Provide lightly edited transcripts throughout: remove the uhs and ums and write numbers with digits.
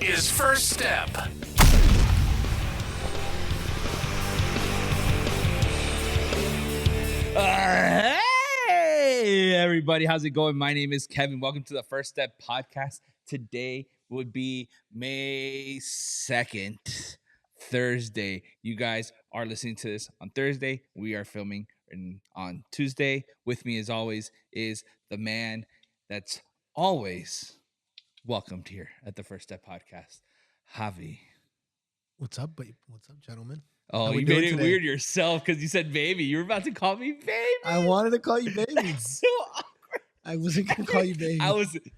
This is First Step. Hey, everybody. How's it going? My name is Kevin. Welcome to the First Step podcast. Today would be May 2nd, Thursday. You guys are listening to this on Thursday. We are filming on Tuesday. With me, as always, is the man that's always welcomed here at the First Step podcast, Javi. What's up, What's up, gentlemen? Oh, you made it weird yourself because you said baby. You were about to call me baby. I wanted to call you baby. That's so awkward. I wasn't gonna call you baby.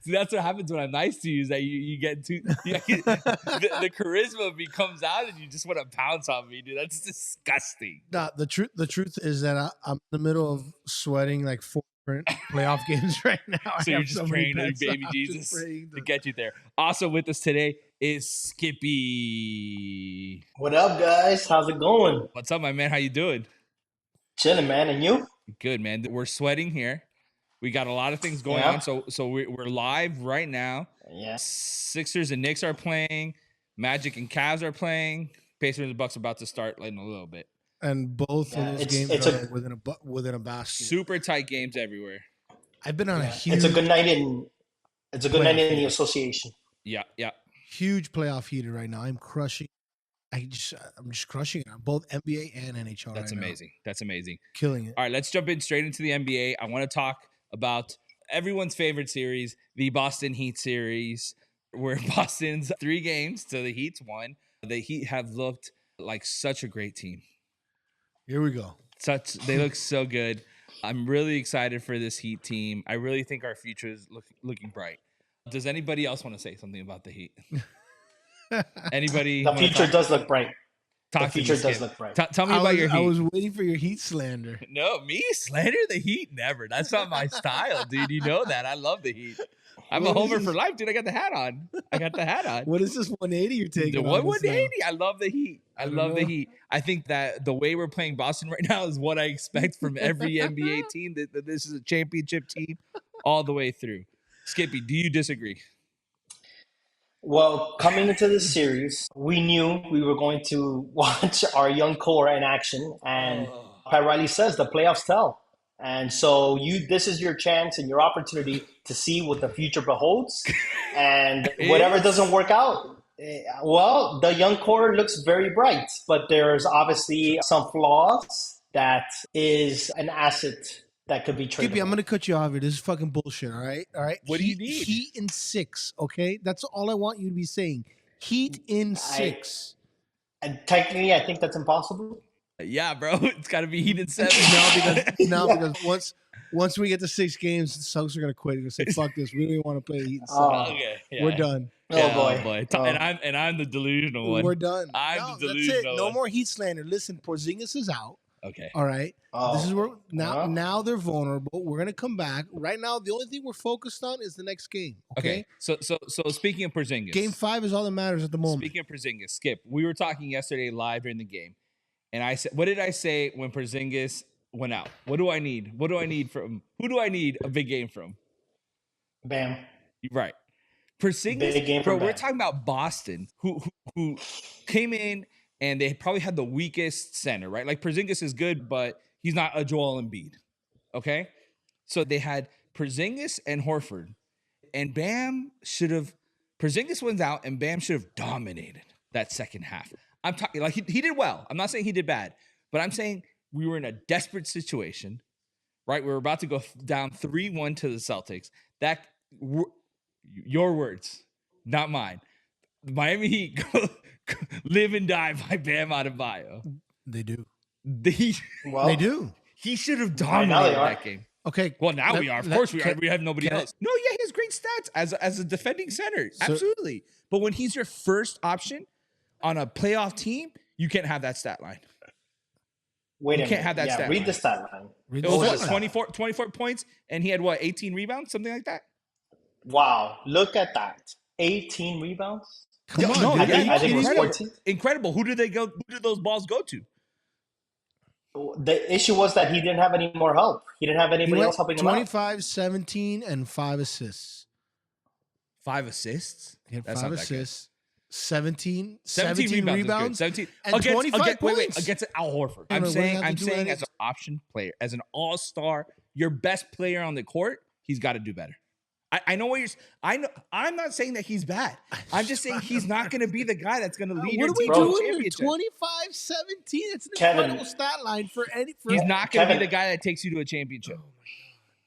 See, that's what happens when I'm nice to you. Is that you get too the charisma comes out and you just want to pounce on me, dude. That's disgusting. Nah, the truth is that I'm in the middle of sweating like 4 different playoff games right now. So you're just praying to baby Jesus to get you there. Also with us today is Skippy. What up, guys? How's it going? What's up, my man? How you doing? Chilling, man. And you? Good, man. We're sweating here. We got a lot of things going on. So we're live right now. Yeah. Sixers and Knicks are playing. Magic and Cavs are playing. Pacers and Bucks are about to start in a little bit. And both of those games are within a basket. Super tight games everywhere. I've been on a huge. It's a good night in the association. Yeah. Huge playoff heater right now. I'm crushing. I'm just crushing it on both NBA and NHL. That's amazing. That's amazing. Killing it. All right, let's jump in straight into the NBA. I want to talk about everyone's favorite series, the Boston Heat series, where Boston's 3 games to the Heat's 1. The Heat have looked like such a great team. Here we go. They look so good. I'm really excited for this Heat team. I really think our future is looking bright. Does anybody else want to say something about the Heat? Anybody? The future does look bright. Tell me about your Heat. I was waiting for your Heat slander. No, me slander the Heat? Never. That's not my style, dude. You know that. I love the Heat. I'm a homer for life, dude. I got the hat on. What is this 180 you're taking? The 180. I love the Heat. I love the Heat. I think that the way we're playing Boston right now is what I expect from every NBA team. That this is a championship team all the way through. Skippy, do you disagree? Well, coming into this series, we knew we were going to watch our young core in action, and Pat Riley says the playoffs tell. And so this is your chance and your opportunity to see what the future beholds. And whatever doesn't work out, well, the young core looks very bright, but there's obviously some flaws that is an asset that could be traded. Skippy, I'm going to cut you off here. This is fucking bullshit, all right? All right? What do you need? Heat in 6, okay? That's all I want you to be saying. Heat in 6. And technically, I think that's impossible. Yeah, bro. It's got to be Heat in 7. because once we get to 6 games, the Celtics are going to quit. They're going to say, fuck this. We don't even want to play the Heat in 7. Okay. Yeah. We're done. Oh, boy. And I'm the delusional one. We're done. I'm the delusional that's it. No one. more Heat slander. Listen, Porzingis is out. Okay. All right. This is where now they're vulnerable. We're gonna come back. Right now, the only thing we're focused on is the next game. Okay. So speaking of Porzingis, Game 5 is all that matters at the moment. Speaking of Porzingis, Skip, we were talking yesterday live during the game, and I said, "What did I say when Porzingis went out? What do I need? What do I need from? Who do I need a big game from?" Bam. Right. Porzingis, Big game bro. from We're Bam. talking about Boston, who came in and they probably had the weakest center, right? Like Porzingis is good, but he's not a Joel Embiid. Okay? So they had Porzingis and Horford. And Porzingis went out and Bam should have dominated that second half. I'm talking like he did well. I'm not saying he did bad, but I'm saying we were in a desperate situation, right? We were about to go down 3-1 to the Celtics. Your words, not mine. Miami Heat live and die by Bam Adebayo. They do. They do. He should have dominated that game. Okay. Well, now we are. Of course we are. We have nobody else. No, yeah, he has great stats as a defending center. Absolutely. But when he's your first option on a playoff team, you can't have that stat line. Wait a minute. You can't have that stat read line. the stat line. It was what, 24 points, and he had what, 18 rebounds, something like that? Wow. Look at that. 18 rebounds? Come on, no, dude. I think it was 14. Incredible. Who did those balls go to? The issue was that he didn't have any more help. He didn't have anybody else helping him out. 25, 17, and 5 assists. 5 assists? He had That's 5 not that good. assists. 17 rebounds. rebounds 17 and against, 25 points. Wait, against Al Horford. I'm saying as an option player, as an all-star, your best player on the court, he's got to do better. I know what you're. I know. I'm not saying that he's bad. I'm just saying he's not going to be the guy that's going to lead your team to a championship. 25-17. It's an Kevin, incredible stat line for any. He's not going to be the guy that takes you to a championship.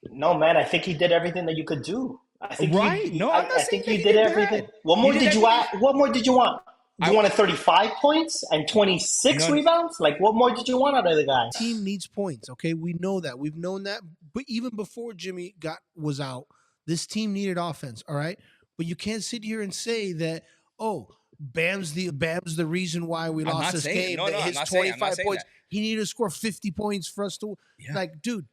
No, man. I think he did everything that you could do. I think right? No, I'm not I saying think he did everything. Bad. What more did you want? What more did you want? You wanted 35 points and 26 rebounds? Like, what more did you want out of the guy? Team needs points, okay? We know that. We've known that. But even before Jimmy was out, this team needed offense, all right? But you can't sit here and say that, Bam's the reason why we lost this game. No, his 25 points. He needed to score 50 points for us to like, dude.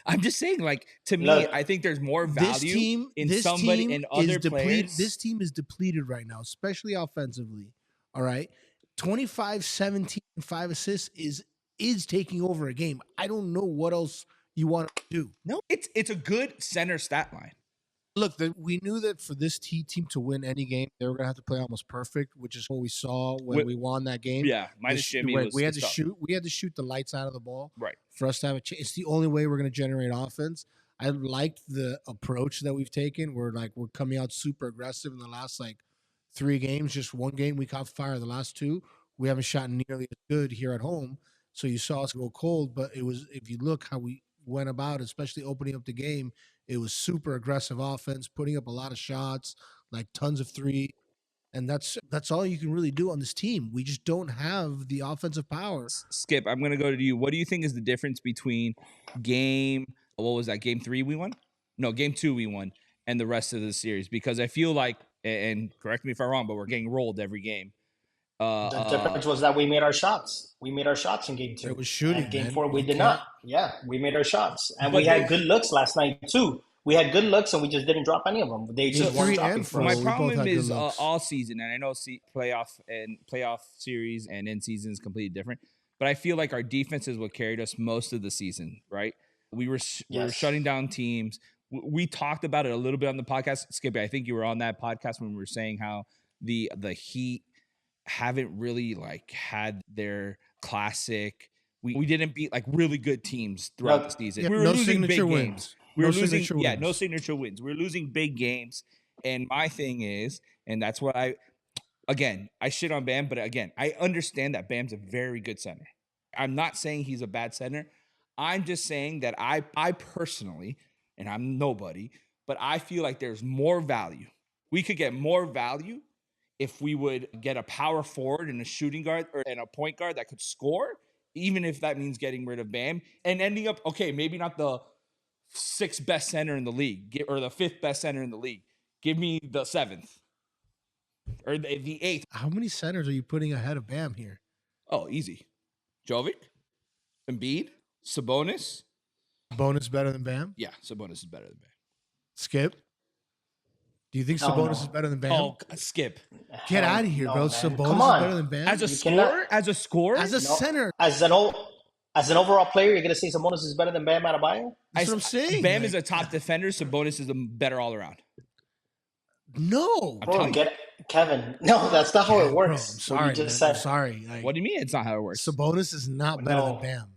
I'm just saying, like, to me, I think there's more value in somebody in other players. This team is depleted right now, especially offensively. All right. 25, 17, 5 assists is taking over a game. I don't know what else you want to do. No, it's a good center stat line. Look, we knew that for this team to win any game, they were going to have to play almost perfect, which is what we saw when we won that game. Yeah, minus Jimmy. We had to shoot. We had to shoot the lights out of the ball, right, for us to have a chance. It's the only way we're going to generate offense. I liked the approach that we've taken. We're coming out super aggressive in the last 3 games. Just one game we caught fire. The last 2 we haven't shot nearly as good here at home. So you saw us go cold, but it was, if you look how we went about, especially opening up the game, it was super aggressive offense, putting up a lot of shots, tons of 3. And that's all you can really do on this team. We just don't have the offensive power. Skip, I'm going to go to you. What do you think is the difference between game 3 we won? No, game 2 we won, and the rest of the series? Because I feel like, and correct me if I'm wrong, but we're getting rolled every game. The difference was that we made our shots. We made our shots in game 2. It was shooting. And game 4, we did not. Yeah, we made our shots. And we had good looks last night, too. We had good looks, and we just didn't drop any of them. They just weren't dropping for us. My problem is all season, and I know playoff series and in season is completely different, but I feel like our defense is what carried us most of the season, right? We were shutting down teams. We talked about it a little bit on the podcast. Skippy, I think you were on that podcast when we were saying how the Heat haven't really had their classic. We didn't beat really good teams throughout the season. Yeah, we were losing big games. No signature wins. We're losing big games. And my thing is, and that's what I shit on Bam, but again, I understand that Bam's a very good center. I'm not saying he's a bad center. I'm just saying that I personally, and I'm nobody, but I feel like there's more value. We could get more value if we would get a power forward and a shooting guard and a point guard that could score, even if that means getting rid of Bam and ending up, maybe not the 6th best center in the league or the 5th best center in the league. Give me the 7th or the 8th. How many centers are you putting ahead of Bam here? Oh, easy. Jovic, Embiid, Sabonis. Sabonis better than Bam? Yeah, Sabonis is better than Bam. Skip? Do you think Sabonis is better than Bam? Oh, Skip. Get out of here, bro. Sabonis is better than Bam? As a scorer? As a center? As an overall player, you're going to say Sabonis is better than Bam Adebayo? That's what I'm saying. Bam is a top defender. Sabonis is a better all-around. No. Bro, Kevin. No, that's not how it works. Bro, I'm sorry. I'm sorry. What do you mean it's not how it works? Sabonis is not better than Bam.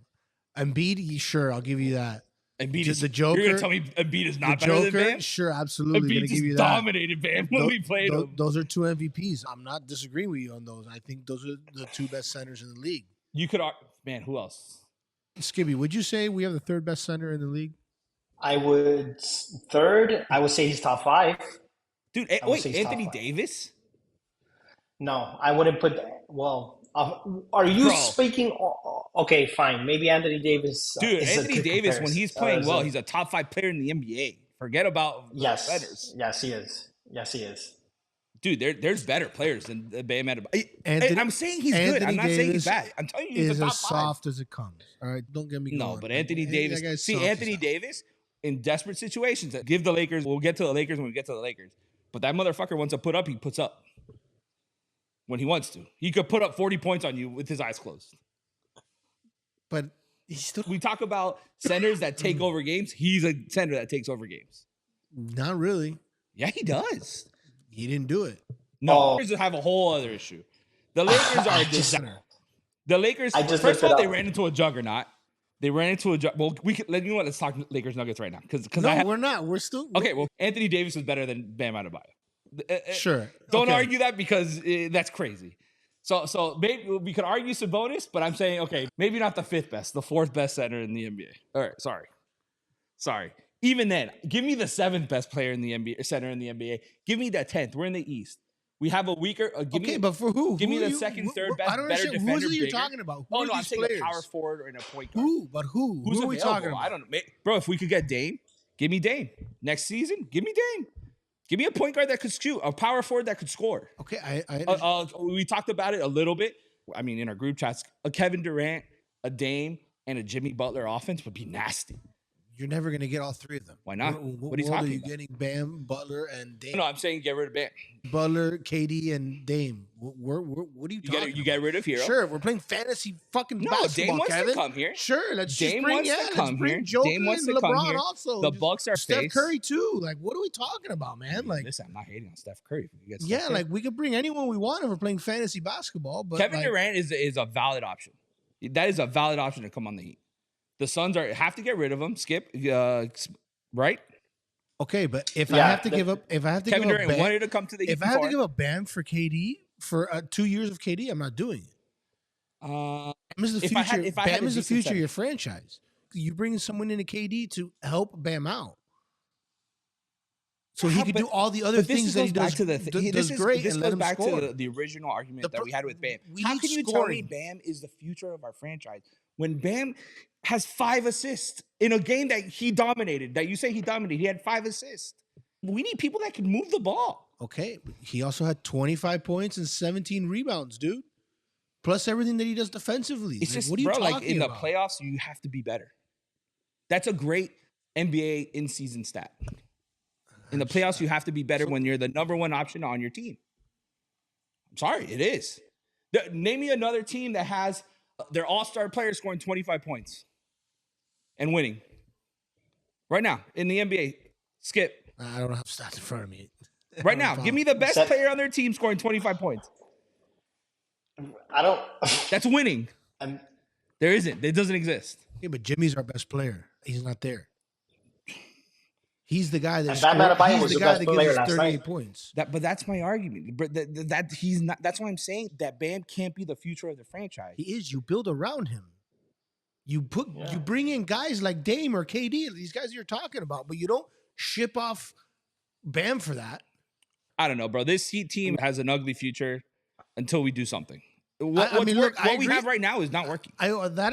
Embiid, sure, I'll give you that. Embiid is the Joker. You're gonna tell me Embiid is not better than Bam? Sure, absolutely. Embiid just dominated Bam when we played him. Those are 2 MVPs. I'm not disagreeing with you on those. I think those are the 2 best centers in the league. You could, man. Who else? Skippy, would you say we have the 3rd best center in the league? I would say he's top 5. Dude, wait, Anthony Davis? No, I wouldn't put. Well, are you speaking? Okay, fine. Maybe Anthony Davis. Dude, Anthony Davis, when he's playing well, he's a top 5 player in the NBA. Forget about the centers. Yes, he is. Yes, he is. Dude, there's better players than Bam Adebayo. I'm saying he's good. I'm not saying he's bad. I'm telling you, he's is a top as 5. Soft as it comes. All right, don't get me going. No, but Anthony Davis. See, Anthony Davis in desperate situations. Give the Lakers. We'll get to the Lakers when we get to the Lakers. But that motherfucker wants to put up. He puts up when he wants to. He could put up 40 points on you with his eyes closed. But he's still. We talk about centers that take over games. He's a center that takes over games. Not really. Yeah, he does. He didn't do it. No, Lakers have a whole other issue. The Lakers are a disaster. The Lakers, first of all, they ran into a juggernaut. They ran into a well. We could you know what? Let's talk Lakers Nuggets right now because we're not. We're still okay. Well, Anthony Davis is better than Bam Adebayo. Sure. Don't argue that because that's crazy. So maybe we could argue Sabonis, but I'm saying okay, maybe not the fifth best, the fourth best center in the NBA. All right, sorry. Even then, give me the seventh best player in the NBA, center in the NBA. Give me the 10th. We're in the East. We have a weaker. But for who? Give me the second, third best, better defender. Who is it you're talking about? Who are I'm these saying players? a power forward and a point guard. Who? But who? Who's who are we talking about? I don't know, bro. If we could get Dame, give me Dame. Next season, give me Dame. Give me a point guard that could shoot, a power forward that could score. Okay, we talked about it a little bit. I mean, in our group chats, a Kevin Durant, a Dame, and a Jimmy Butler offense would be nasty. You're never going to get all three of them. Why not? What are you talking about? Getting Bam, Butler, and Dame? No, I'm saying get rid of Bam. Butler, KD, and Dame. What are you talking about? You get rid of Hero. Sure, we're playing fantasy fucking basketball, Dame wants Kevin. to come here. Sure, let's Dame just bring, wants to come here. Joker Dame wants and to come LeBron here. also. The Bucks are Steph face. Curry too. Like, what are we talking about, man? Like, listen, I'm not hating on Steph Curry. Like we could bring anyone we want if we're playing fantasy basketball. But Kevin Durant is a valid option. That is a valid option to come on the Heat. The Suns have to get rid of him. Skip, right? Okay, but if I have to give up, Kevin Durant wanted to come to the Heat. If I have to give up Bam for KD for 2 years of KD, I'm not doing it. Bam is the future. Bam is the future of your franchise. You bring someone into KD to help Bam out, so he could do all the other things that he does. This goes back to the original argument that we had with Bam. How can you tell me Bam is the future of our franchise when Bam has 5 assists in a game that he dominated? That you say he dominated, he had 5 assists. We need people that can move the ball. Okay, he also had 25 points and 17 rebounds, dude. Plus everything that he does defensively. It's just, what are you talking about? In the playoffs, you have to be better. That's a great NBA in-season stat. In the playoffs, you have to be better when you're the number one option on your team. I'm sorry, it is. Name me another team that has their all-star player scoring 25 points and winning. Right now, in the NBA, Skip. I don't have stats in front of me. Right now, give me the best player on their team scoring 25 points. I don't. That's winning. There isn't. It doesn't exist. Yeah, but Jimmy's our best player. He's not there. He's the guy that. He's the guy that gives us 38 points. But that's my argument. But that he's not. That's why I'm saying that Bam can't be the future of the franchise. He is. You build around him. You bring in guys like Dame or KD, these guys you're talking about, but you don't ship off Bam for that. I don't know, bro. This Heat team has an ugly future until we do something. What we have right now is not working. I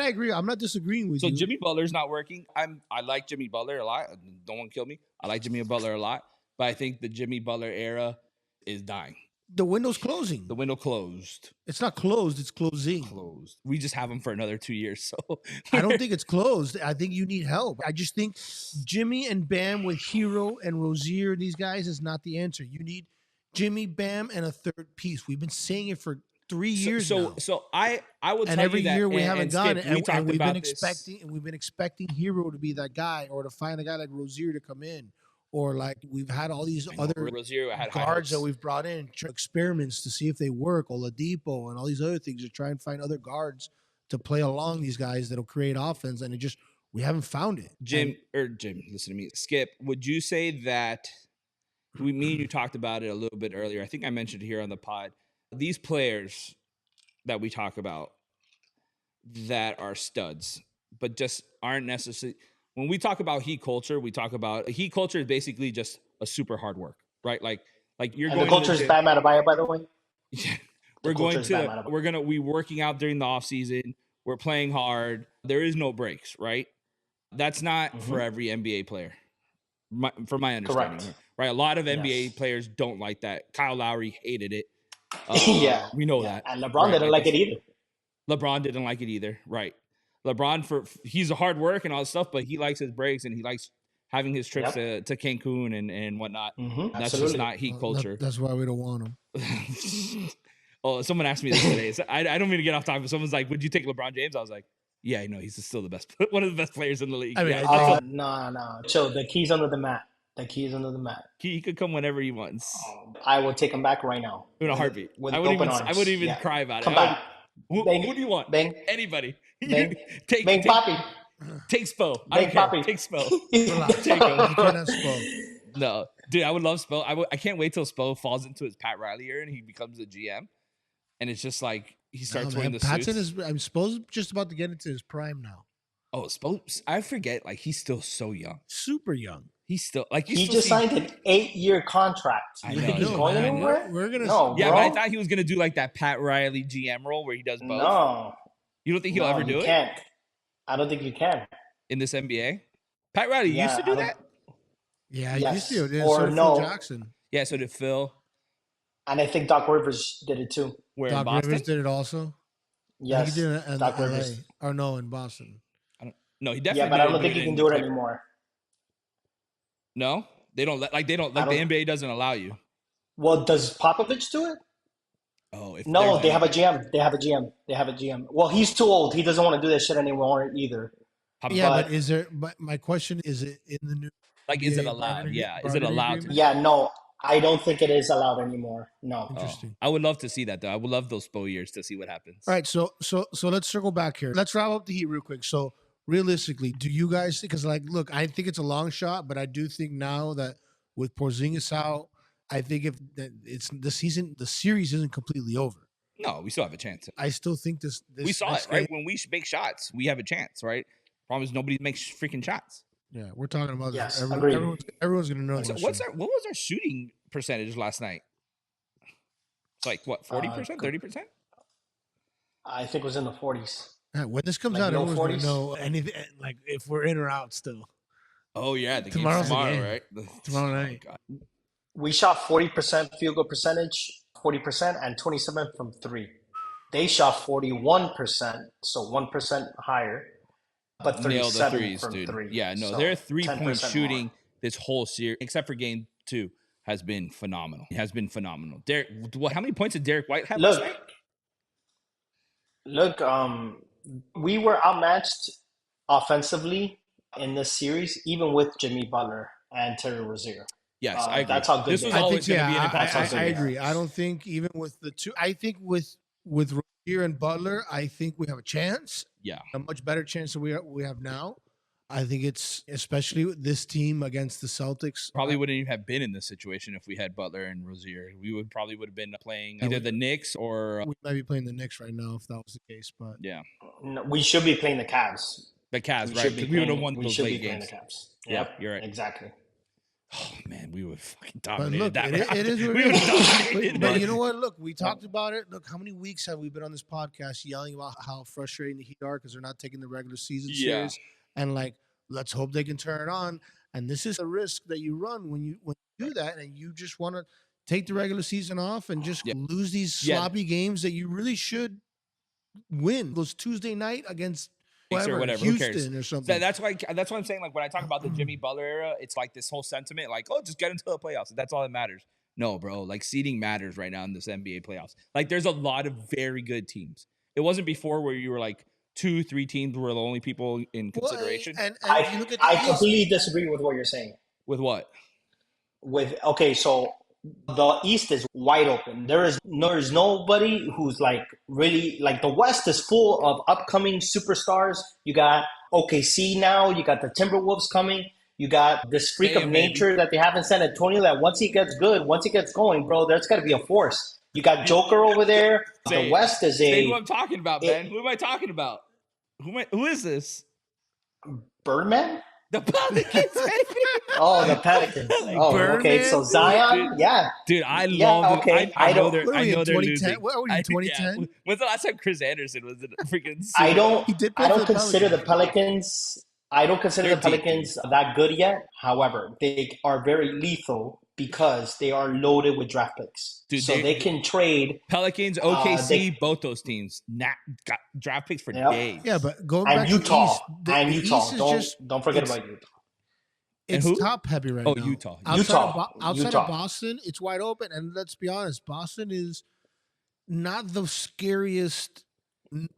agree. I'm not disagreeing with you. So Jimmy Butler's not working. I like Jimmy Butler a lot. Don't want to kill me. I like Jimmy Butler a lot, but I think the Jimmy Butler era is dying. The window's closing. The window closed. It's not closed. It's closing. Closed. We just have him for another 2 years. So I don't think it's closed. I think you need help. I just think Jimmy and Bam with Hero and Rozier and these guys is not the answer. You need Jimmy, Bam, and a third piece. We've been saying it for 3 years now. So I will tell you that. And every year we haven't gotten it. And we've been expecting Hero to be that guy or to find a guy like Rozier to come in. Or like we've had all these other guards that we've brought in, experiments to see if they work, Oladipo and all these other things to try and find other guards to play along these guys that'll create offense. And we haven't found it. Jim, listen to me. Skip, would you say that me and you talked about it a little bit earlier? I think I mentioned it here on the pod. These players that we talk about that are studs, but just aren't necessarily. When we talk about Heat culture, Heat culture is basically just a super hard work, right? Like you're going. The culture is Bam Adebayo, by the way. Yeah, we're working out during the off season. We're playing hard. There is no breaks, right? That's not for every NBA player, from my understanding. Correct. Right? A lot of NBA players don't like that. Kyle Lowry hated it. We know that. And LeBron didn't like it either. LeBron didn't like it either, right? LeBron, he's a hard work and all this stuff, but he likes his breaks and he likes having his trips to Cancun and whatnot. That's just not Heat culture. That's why we don't want him. Oh, someone asked me this today. So I don't mean to get off topic, but someone's like, would you take LeBron James? I was like, yeah, no, he's still the best, one of the best players in the league. I mean, no. Chill, the key's under the mat. The key is under the mat. He could come whenever he wants. I will take him back right now. In a heartbeat. With I wouldn't open even. arms. I wouldn't even Yeah. cry about Come it. back. Who do you want? Bang. Anybody. Bang. take Bang Poppy. Take Spo. I Bang don't care. Poppy. Take Spo. Relax. Take him. You can't have Spo. No, dude, I would love Spo. I can't wait till Spo falls into his Pat Riley era and he becomes a GM, and it's just like he starts wearing the Pat's suits. I'm supposed just about to get into his prime now. Oh, Spo! I forget. Like he's still so young. Super young. He's still like He just signed an 8-year contract. I You know. think he's going man. anywhere? We're gonna. No, Yeah, bro. but I thought he was gonna do like that Pat Riley GM role where he does both. No. You don't think he'll ever do you it can't. I don't think you can. in this NBA? Pat Riley Yeah, used to do that. Yeah, Yes. used to. Yeah, Or so did no. Phil Jackson. Yeah, so did Phil. And I think Doc Rivers did it too. Where in Doc Boston? Rivers did it also. Yes. He did it in Doc LA. Rivers. Or no, in Boston. No, he definitely. Yeah, but I don't didn't think he it can in do it Clip- anymore. No, they don't let the NBA doesn't allow you. Well, does Popovich do it? Oh, if No, there's they have a any- GM. They have a GM. They have a GM. Well, he's too old. He doesn't want to do that shit anymore either. Yeah, But- but is there? But my question is: it in the new? Like, is it NBA allowed? bargaining- Yeah, is it bargaining allowed to? agreement? Yeah, no, I don't think it is allowed anymore. No. Interesting. I would love to see that though. I would love those Spo years to see what happens. All right, so let's circle back here. Let's wrap up the Heat real quick. So realistically, do you guys think? Because look, I think it's a long shot, but I do think now that with Porzingis out, I think if that it's the season, the series isn't completely over. No, we still have a chance. I still think this We saw next it, right? game- When we make shots, we have a chance, right? Problem is nobody makes freaking shots. Yeah, we're talking about Yes, this. agreed. Everyone's gonna know. So this what shit. was our shooting percentage last night? It's like what, 40%, 30%? I think it was in the 40s. Yeah, when this comes Like out, low everyone's 40s? gonna know anything. Like if we're in or out still. Oh yeah, the Tomorrow's game's the tomorrow, game. right? Tomorrow Oh, night. God. We shot 40% field goal percentage, 40%, and 27 from three. They shot 41%, so 1% higher, but Nailed the 37 threes, from dude. three. Yeah, no, So their 3-point 10% shooting more. this whole series, except for game 2, has been phenomenal. It has been phenomenal. Derek, how many points did Derek White have last Look, night? we were outmatched offensively in this series, even with Jimmy Butler and Terry Rozier. Yes, I agree. that's how good This they was are. I always think going to be an yeah, impossible I series. agree. I don't think even with the two. I think with Rozier and Butler, I think we have a chance, Yeah. a much better chance than we have now. I think it's especially with this team against the Celtics. Probably wouldn't even have been in this situation if we had Butler and Rozier. We would have been playing Yeah, either the Knicks or We might be playing the Knicks right now if that was the case, but yeah, No, we should be playing the Cavs. the Cavs, We right? should be 'Cause we would have playing- won we those should be late playing games. the Cavs. Yeah, Yep, you're right. Exactly. Oh man, we would fucking But dominated look, that. it is what we it would is. have dominated. But you know what? Look, we talked about it. Look, how many weeks have we been on this podcast yelling about how frustrating the Heat are because they're not taking the regular season Yeah. series, and like, let's hope they can turn it on. And this is a risk that you run when you do that, and you just want to take the regular season off and just Yeah. lose these Yeah. sloppy games that you really should win. Those Tuesday night against Or whoever, whatever, who cares? Houston or something. That's why I'm saying, like, when I talk about the Jimmy Butler era, it's like this whole sentiment, like, oh, just get into the playoffs. That's all that matters. No, bro. Like, seeding matters right now in this NBA playoffs. Like, there's a lot of very good teams. It wasn't before where you were like 2-3 teams were the only people in Well, consideration. and if you look at the I East, completely disagree with what you're saying. With what? So the East is wide open. There's nobody who's like really like the West is full of upcoming superstars. You got OKC now. You got the Timberwolves coming. You got this freak Damn, of baby. nature that they have in San Antonio. That once he gets good, once he gets going, bro, there's got to be a force. You got Joker over there. Say The it. West is Say who a I'm talking about, man. Who am I talking about? Who is this? Birdman. The Pelicans, baby. Oh, the Pelicans. Oh, okay. So Birdman? Zion, yeah. Dude, I Yeah, love okay. I know don't- they're What are I we know in they're 2010? losing. What are we in 2010? Yeah. When's the last time Chris Anderson was in a freaking suit? I don't. He did play I for don't the consider the Pelicans. Pelicans. I don't consider the They're deep, Pelicans that good yet. However, they are very lethal because they are loaded with draft picks. Dude, so they- they can trade. Pelicans, OKC, they- both those teams got draft picks for Yep. days. Yeah, but going And back Utah. to the East, And the Utah. East is Don't just don't forget it's- about Utah. it's who? top heavy right Oh, now. Utah. Outside Utah. of Boston, it's wide open. And let's be honest, Boston is not the scariest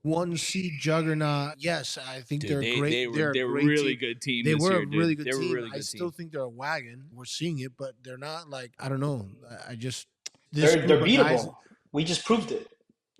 one seed juggernaut. Yes, I think Dude, they're great. They're a they're great really team. good team They this were year, a dude. really good They were a team. really I good still team. think they're a wagon. We're seeing it, but they're not like, I don't know. I just this They're group of guys. beatable. We just proved it.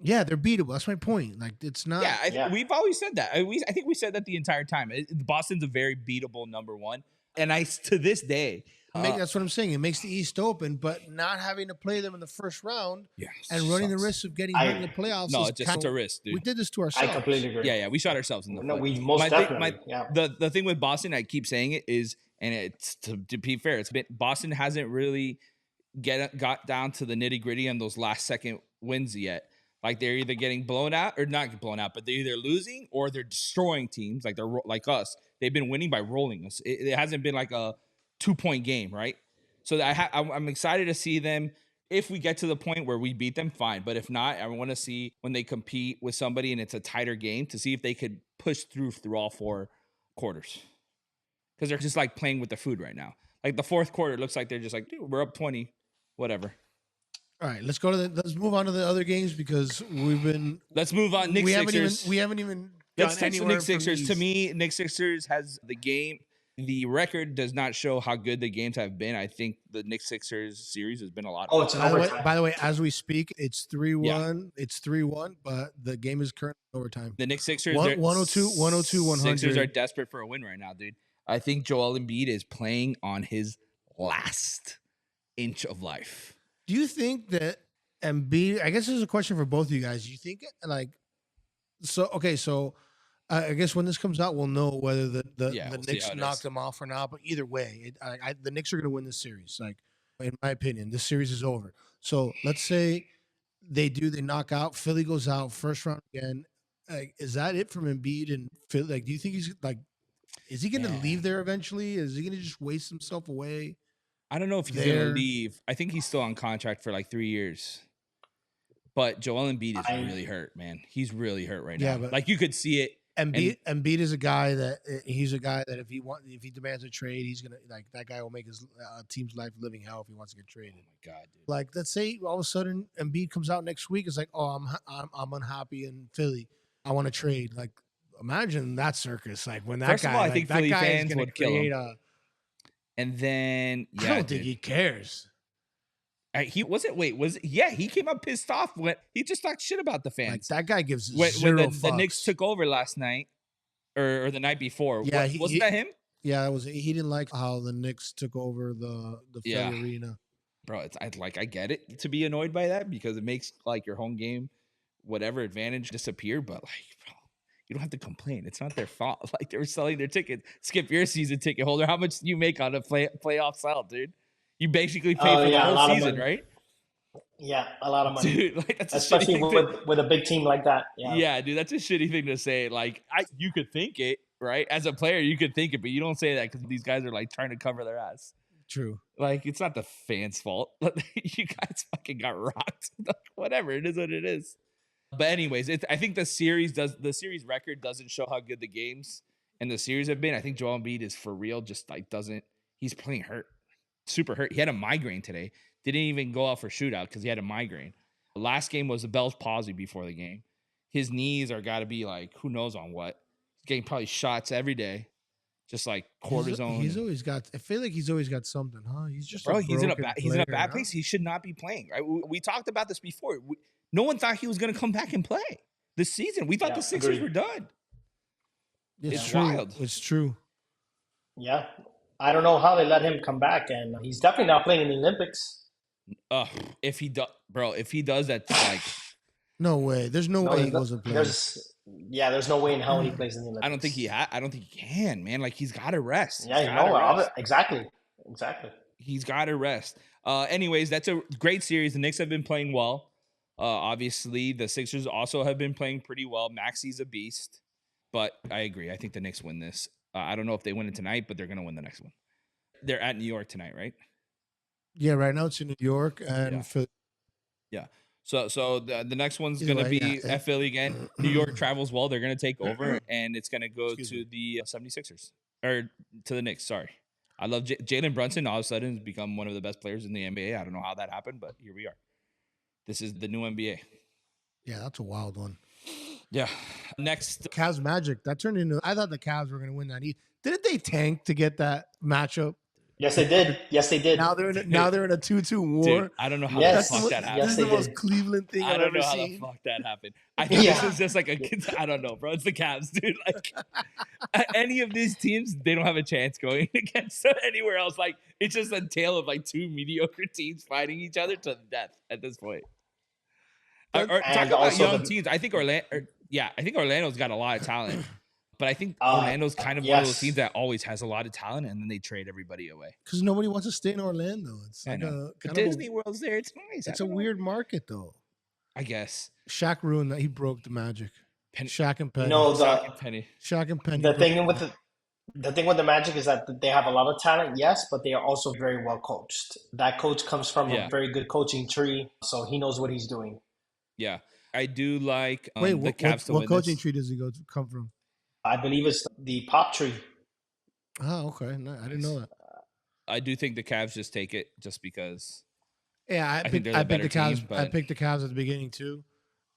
Yeah, they're beatable. That's my point. Like it's not. Yeah, Yeah. we've always said that. I think we said that the entire time. Boston's a very beatable number one, and to this day, That's what I'm saying. It makes the East open, but not having to play them in the first round yeah, and running the sucks. risk of getting hurt in the playoffs. No, is it's just a risk, dude. We did this to I ourselves. completely agree. Yeah, we shot ourselves in the No, foot. we most definitely. Yeah. The thing with Boston, I keep saying it is, and it's to be fair, it's been Boston hasn't really got down to the nitty gritty on those last second wins yet. Like they're either getting blown out or not blown out, but they're either losing or they're destroying teams. Like they're like us. They've been winning by rolling us. It hasn't been like a 2-point game, right? So I'm excited to see them. If we get to the point where we beat them, fine. But if not, I want to see when they compete with somebody and it's a tighter game to see if they could push through all 4 quarters. Because they're just like playing with the food right now. Like the fourth quarter looks like they're just like, dude, we're up 20, whatever. All right, let's move on to the other games because Let's move on. Knicks Sixers. We haven't even. Let's touch the Knicks from Sixers. these. To me, Knicks Sixers has the game. The record does not show how good the games have been. I think the Knicks Sixers series has been a lot. Oh, it's an overtime. By the way, as we speak, it's 3-1. Yeah. It's 3-1, but the game is currently overtime. The Knicks Sixers 102, 100. Sixers are desperate for a win right now, dude. I think Joel Embiid is playing on his last inch of life. Do you think that Embiid? I guess this is a question for both of you guys. Do you think so I guess when this comes out, we'll know whether the Knicks knocked them off or not. But either way, the Knicks are going to win this series. Like, in my opinion, this series is over. So let's say they knock out. Philly goes out first round again. Is that it from Embiid and Philly? Like, do you think he's like, is he going to leave there eventually? Is he going to just waste himself away? I don't know if he's going to leave. I think he's still on contract for like 3 years. But Joel Embiid is really hurt, man. He's really hurt right now. But like you could see it. Embiid is a guy that if he demands a trade, he's gonna that guy will make his team's life living hell if he wants to get traded. Oh my god, dude. Like let's say all of a sudden Embiid comes out next week, it's like, oh, I'm unhappy in Philly. I want to trade. Like imagine that circus. Like when that First guy, of all, I think that Philly guy fans is gonna would kill create him. And then I don't think he cares. He came up pissed off when he just talked shit about the fans. Like, that guy gives when fucks. The Knicks took over last night or the night before. Yeah, wasn't that him? Yeah, it was. He didn't like how the Knicks took over the Philly arena. Bro, I get it to be annoyed by that because it makes like your home game, whatever advantage disappear. But like, bro, you don't have to complain. It's not their fault. Like they were selling their tickets. Skip, you're a season ticket holder. How much do you make on a playoff sale, dude? You basically pay for the whole season, right? Yeah, a lot of money. Dude, like that's especially with a big team like that. Yeah, dude, that's a shitty thing to say. Like, you could think it, right? As a player, you could think it, but you don't say that because these guys are like trying to cover their ass. True. Like, it's not the fans' fault. You guys fucking got rocked. Whatever, it is what it is. But anyways, I think the series record doesn't show how good the games and the series have been. I think Joel Embiid is for real. Just like he's playing hurt. Super hurt. He had a migraine today. Didn't even go out for shootout because he had a migraine. The last game was a Bell's palsy before the game. His knees are got to be like, who knows on what. He's getting probably shots every day. Just like cortisone. He's always got, I feel like he's always got something, huh? He's just he's in a bad place. He should not be playing, right? We talked about this before. No one thought he was going to come back and play this season. We thought the Sixers were done. It's true. Wild. It's true. Yeah. I don't know how they let him come back, and he's definitely not playing in the Olympics. If he does, that's like no way. There's no way he wasn't playing. There's no way in hell he plays in the Olympics. I don't think he can, man. Like he's got to rest. Exactly. He's got to rest. Anyways, that's a great series. The Knicks have been playing well. Obviously, the Sixers also have been playing pretty well. Maxi's a beast, but I agree. I think the Knicks win this. I don't know if they win it tonight, but they're going to win the next one. They're at New York tonight, right? Yeah, right now it's in New York and Philly. Yeah. So the next one's going to be at Philly again. New York travels well. They're going to take over, and it's going to go to the 76ers. Or to the Knicks, sorry. I love Jalen Brunson. All of a sudden has become one of the best players in the NBA. I don't know how that happened, but here we are. This is the new NBA. Yeah, that's a wild one. Yeah. Next, Cavs Magic. That turned into. I thought the Cavs were going to win that. Didn't they tank to get that matchup? Yes, they did. Yes, they did. Now they're in a 2-2 war. dude, I don't know how Yes. the fuck that happened. This is they the most did. Cleveland thing I I've don't ever know how the seen. fuck that happened. I think this Yeah. is just like I don't know, bro. It's the Cavs, dude. Like any of these teams, they don't have a chance going against anywhere else. Like it's just a tale of like two mediocre teams fighting each other to the death at this point. Or talk And about also young the- teams. I think Orlando's got a lot of talent. But I think Orlando's kind of one of those yes. teams that always has a lot of talent, and then they trade everybody away. Because nobody wants to stay in Orlando. It's I like know. a kind Disney of World's there. It's nice. it's a weird market though. I guess. Shaq ruined that. He broke the Magic. Shaq and Penny. No, Shaq and Penny. the thing with the Magic is that they have a lot of talent, yes, but they are also very well coached. That coach comes from a very good coaching tree, so he knows what he's doing. Yeah, I do like Wait, the Cavs to what win coaching this. tree does he come from? I believe it's the pop tree. Oh, okay. No, I didn't know that. I do think the Cavs just take it just because. Yeah, I think they're the I picked the better Cavs. team, I but- picked the Cavs at the beginning too.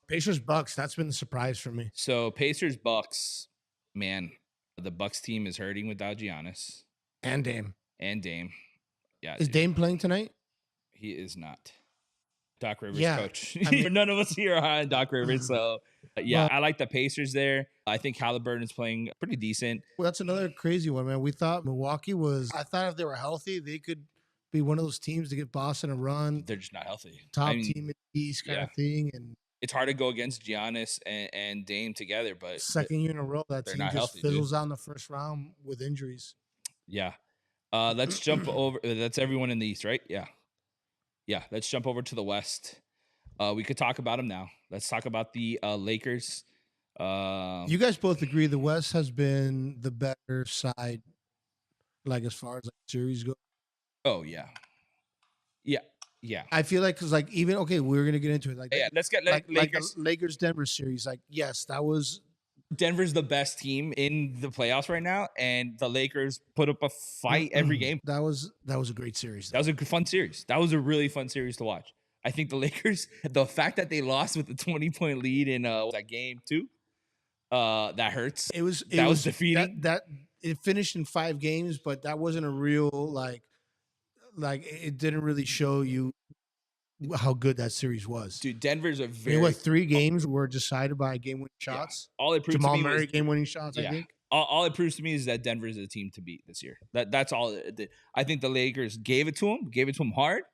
Pacers Bucks. That's been the surprise for me. So Pacers Bucks, man, the Bucks team is hurting without Giannis And Dame. and Dame. Yeah, Is dude, Dame playing tonight? he is not. Doc Rivers Yeah, coach. I mean- None of us here are high on Doc Rivers, so yeah, Well- I like the Pacers there. I think Halliburton is playing pretty decent. Well, that's another crazy one, man. We thought Milwaukee was. I thought if they were healthy, they could be one of those teams to give Boston a run, They're just not healthy. top I mean, team in the East kind yeah. of thing. And it's hard to go against Giannis and Dame together, but second year in a row, that they're team not just healthy, dude. fizzles out in the first round with injuries. yeah. Let's jump over. That's everyone in the East, right? Yeah. Yeah. Let's jump over to the West. We could talk about them now. Let's talk about the Lakers. You guys both agree the West has been the better side, like as far as like series go. Oh yeah. Yeah. Yeah. I feel like because like even we're gonna get into it. Like Yeah. Let's get like Lakers. the Lakers Denver series. Like yes, that was Denver's the best team in the playoffs right now, and the Lakers put up a fight every game. that was a great series. That was a fun series. That was a really fun series to watch. I think the Lakers, the fact that they lost with a 20-point lead in that game too, that hurts. It was defeating. That it finished in 5 games, but that wasn't a real like it didn't really show you how good that series was. Dude, Denver's a I mean, very what 3 games were decided by game-winning shots. all it proved Jamal to me Murray was, game-winning shots. I yeah. think. All it proves to me is that Denver is a team to beat this year. That's all. I think the Lakers gave it to them hard,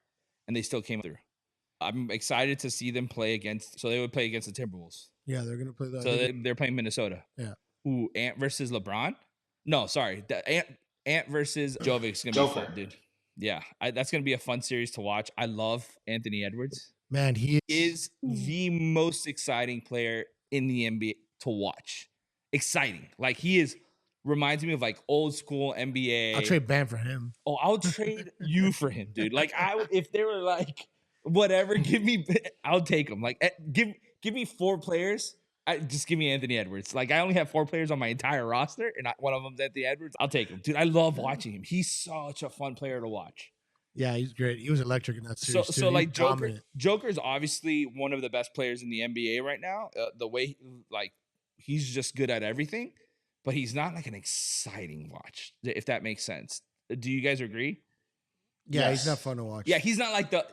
and they still came through. I'm excited to see them play against. So they would play against the Timberwolves. Yeah, they're gonna play that. So they're playing Minnesota. Yeah. Ooh, Ant versus LeBron. No, sorry, the Ant versus Jovic's gonna Joker. be fun, dude. Yeah, that's gonna be a fun series to watch. I love Anthony Edwards. Man, he Is the most exciting player in the NBA to watch. Exciting, like he is. Reminds me of like old school NBA. I'll trade Bam for him. Oh, I'll trade you for him, dude. Like if they were like, whatever, I'll take him. Like give me 4 players. Just give me Anthony Edwards. Like I only have 4 players on my entire roster, and one of them's Anthony Edwards. I'll take him, dude. I love watching him. He's such a fun player to watch. Yeah, he's great. He was electric in that series. So too. like He's Joker, dominant. Joker's obviously one of the best players in the NBA right now. The way he's just good at everything, but he's not like an exciting watch. If that makes sense. Do you guys agree? Yeah, Yes. he's not fun to watch. Yeah, he's not like a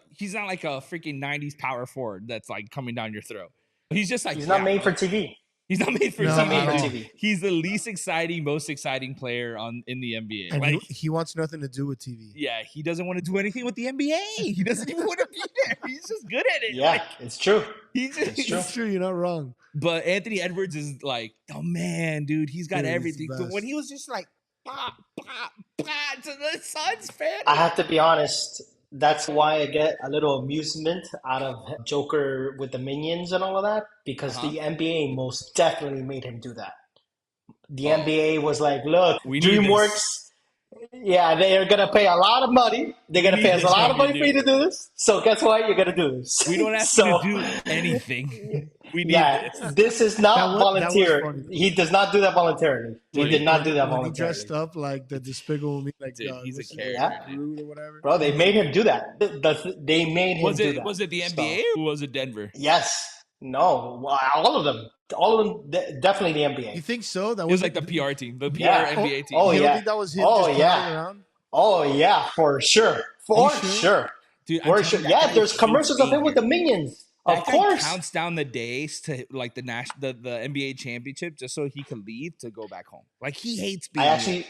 freaking 90s power forward that's like coming down your throat. He's just like He's not made for TV. He's not made for No, He's not made at for all. TV. He's the least exciting, most exciting player in the NBA. and Like, he wants nothing to do with TV. yeah, he doesn't want to do anything with the NBA. He doesn't even want to be there. He's just good at it. Yeah, Like, it's true. he's just, It's true. It's true. You're not wrong. But Anthony Edwards is like, oh man, dude, he's got Dude, he's the everything. But best. when he was just like, pop, pop, pop to the Suns fan. I have to be honest. That's why I get a little amusement out of Joker with the minions and all of that, because the NBA most definitely made him do that. The NBA was like, look, We need DreamWorks, yeah, they are going to pay a lot of money. They're going to need pay us a this lot of from money you, for you to do this. So guess what? You're going to do this. We don't ask So- you to do anything. We need Yeah, this. this is not That was volunteer. funny. He does not do that voluntarily. He did not do that When he dressed voluntarily. up like the Despicable Me, like Dude, he's a what's his character, name? Groot or whatever. Bro, they made him do that. They made him Was do it that. the So- NBA or was it Denver? Yes. No, well, all of them, definitely the You NBA. think so? That It was was like the PR team, the PR Yeah. NBA team. Oh You don't yeah. think that was him Oh just playing yeah. around? Oh yeah. For sure. Are you For sure? sure. Dude, I'm For telling sure. you, that Yeah. guy There's hates commercials of being him with here. the minions. Of That guy course. counts down the days to like the NBA championship just so he can leave to go back home. Like he hates I being here. actually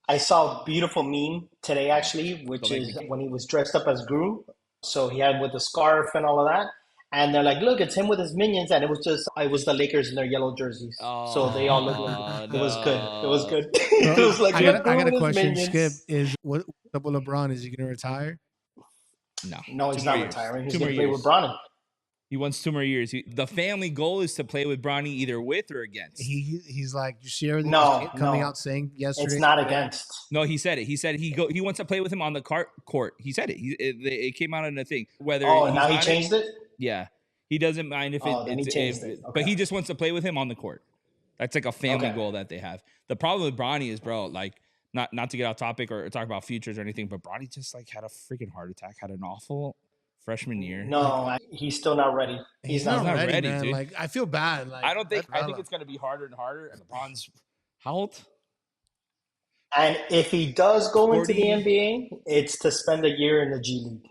I saw a beautiful meme today, actually, The which like is when he was dressed up as Gru. So he had with the scarf and all of that. And they're like, look, it's him with his minions. And it was the Lakers in their yellow jerseys. So they all looked like, Oh it was good. It was no. good. So It was like, I look, got I Gru got a with his question, Skip. minions. Is what's up with LeBron? Is he going to retire? No. No, 2 he's more not years. retiring. He's 2 more going to play with years. Bronny. He wants 2 more years. The family goal is to play with Bronny either with or against. He's like, you see everything No, he's coming no. out saying yesterday. It's not against. No, he said it. He said he wants to play with him on the court. He said it. It came out in a thing. Whether Oh, he's now he on changed it? yeah, he doesn't mind if Oh, then he changed it. but Okay. he just wants to play with him on the court. That's like a family Okay. goal that they have. The problem with Bronny is, bro, like not to get off topic or talk about futures or anything, but Bronny just like had a freaking heart attack, had an awful freshman year. No, he's still not ready. He's not not ready, ready, man. dude. Like I feel bad. Like I don't think let I think Vela. it's gonna be harder and harder. And LeBron's how old? And if he does go into 40. the NBA, it's to spend a year in the G League.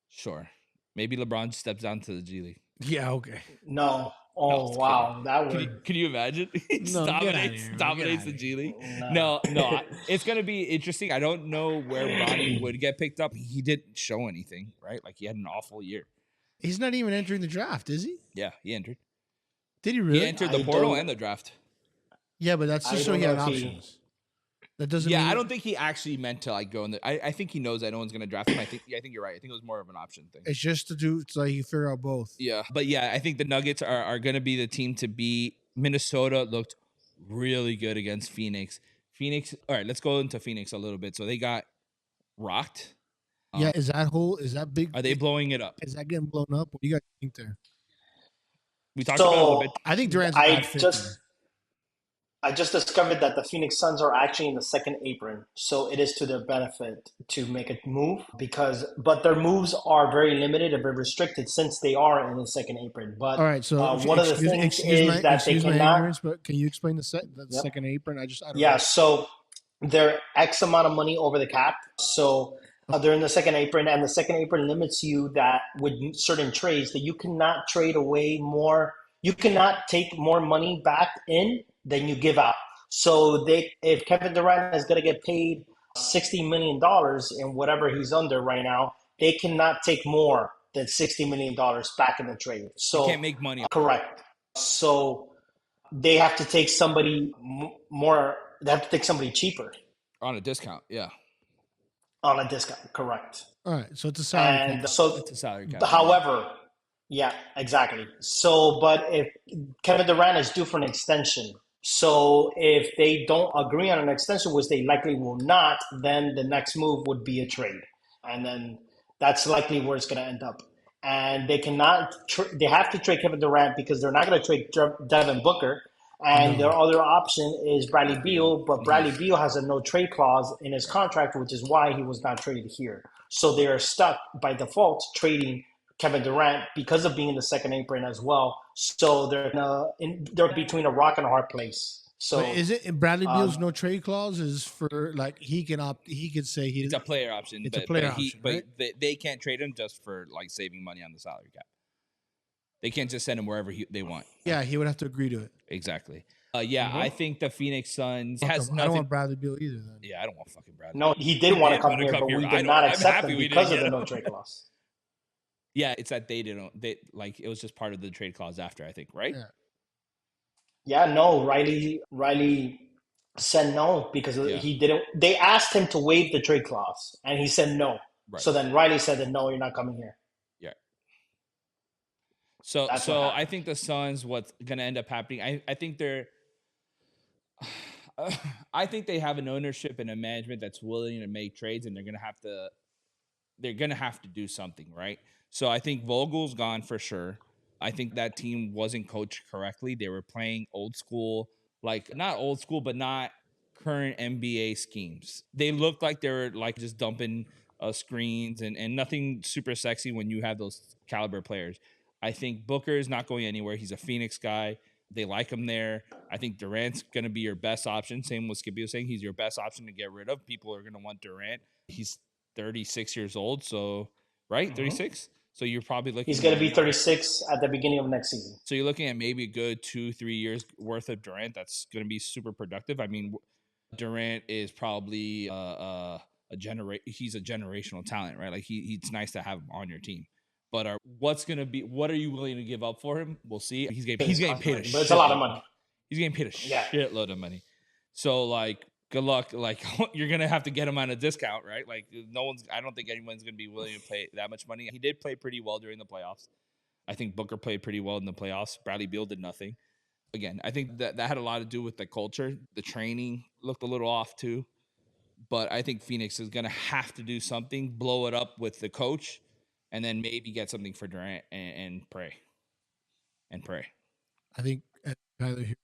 Sure. Maybe LeBron steps down to the G League. Yeah, okay. No. No, Oh, just wow. That Can would. you imagine? He just No, get outta dominates here, man. dominates Get the outta G League. No. No, it's gonna be interesting. I don't know where Bronny would get picked up. He didn't show anything, right? Like he had an awful year. He's not even entering the draft, is he? Yeah, he entered. Did he He really? entered I the portal don't- and the draft. Yeah, but that's I just so don't he had know if he- options. That doesn't Yeah, mean I don't think he actually meant to like go in the. I think he knows that no one's gonna draft him. I think you're right. I think it was more of an option thing. it's just to do so you figure out both. Yeah, but yeah, I think the Nuggets are going to be the team to beat. Minnesota looked really good against Phoenix. All right, let's go into Phoenix a little bit. So they got rocked. Yeah, is that big? Are they blowing it up? Is that getting blown up? What do you guys think there? We talked about it a little So bit. I think Durant's a I bad fit just there. I just discovered that the Phoenix Suns are actually in the second apron, so it is to their benefit to make a move but their moves are very limited and very restricted since they are in the second apron. But All right, so one of the things is that they excuse my cannot. ignorance, but can you explain the Yep. second apron? I don't Yeah, know. so they're X amount of money over the cap. So they're in the second apron, and the second apron limits you that with certain trades that you cannot trade away more. You cannot take more money back in than you give out. So if Kevin Durant is going to get paid $60 million in whatever he's under right now, they cannot take more than $60 million back in the trade. So You can't make money. correct. So they have to take somebody more. They have to take somebody cheaper On a discount. Yeah, on a discount. Correct. All right, so it's a salary And cap. so, it's a salary cap. however, yeah, exactly. So, but if Kevin Durant is due for an extension, so if they don't agree on an extension, which they likely will not, then the next move would be a trade, and then that's likely where it's going to end up. And they cannot. They have to trade Kevin Durant because they're not going to trade Devin Booker. And No. their other option is Bradley Beal, but Bradley Beal has a no trade clause in his contract, which is why he was not traded here. So they are stuck by default trading Kevin Durant because of being in the second apron as well. So they're between a rock and a hard place. So But is it Bradley Beal's no trade clause is for like he can opt? He could say he. It's a player option. It's a but, player but he, option, but right? they can't trade him just for like saving money on the salary cap. They can't just send him wherever they want. Yeah, he would have to agree to it. Exactly. Yeah, I think the Phoenix Suns Fuck has him. I nothing. don't want Bradley Beal either. Then. Yeah, I don't want fucking Bradley. no, he did want to come here, but we I did don't- not I'm accept happy him we because of didn't the get no him. trade clause. Yeah, it's that they didn't. They like it was just part of the trade clause after. I think, right? Yeah. Yeah, no, Riley said no because Yeah. he didn't. They asked him to waive the trade clause, and he said no. Right. So then Riley said that no, you're not coming here. Yeah. So That's what happened. I think the Suns, what's gonna end up happening? I think they're. I think they have an ownership and a management that's willing to make trades, and they're gonna have to. They're gonna have to do something, right? So I think Vogel's gone for sure. I think that team wasn't coached correctly. They were playing old school, like not old school, but not current NBA schemes. They looked like they were like just dumping screens and nothing super sexy when you have those caliber players. I think Booker is not going anywhere. He's a Phoenix guy. They like him there. I think Durant's going to be your best option. Same with Skippy was saying. He's your best option to get rid of. People are going to want Durant. He's 36 years old. So, right? 36? So you're probably looking He's going to be maybe- 36 at the beginning of next season. So you're looking at maybe a good 2-3 years worth of Durant. That's going to be super productive. I mean, Durant is probably he's a generational talent, right? Like it's nice to have him on your team. But what are you willing to give up for him? We'll see. He's getting paid but it's a lot of money. He's getting paid a shitload of money. So like, good luck. Like you're gonna have to get him on a discount, right? Like I don't think anyone's gonna be willing to pay that much money. He did play pretty well during the playoffs. I think Booker played pretty well in the playoffs. Bradley Beal did nothing. Again, I think that had a lot to do with the culture. The training looked a little off too. But I think Phoenix is going to have to do something, blow it up with the coach, and then maybe get something for Durant and pray. And pray. I think Tyler Hero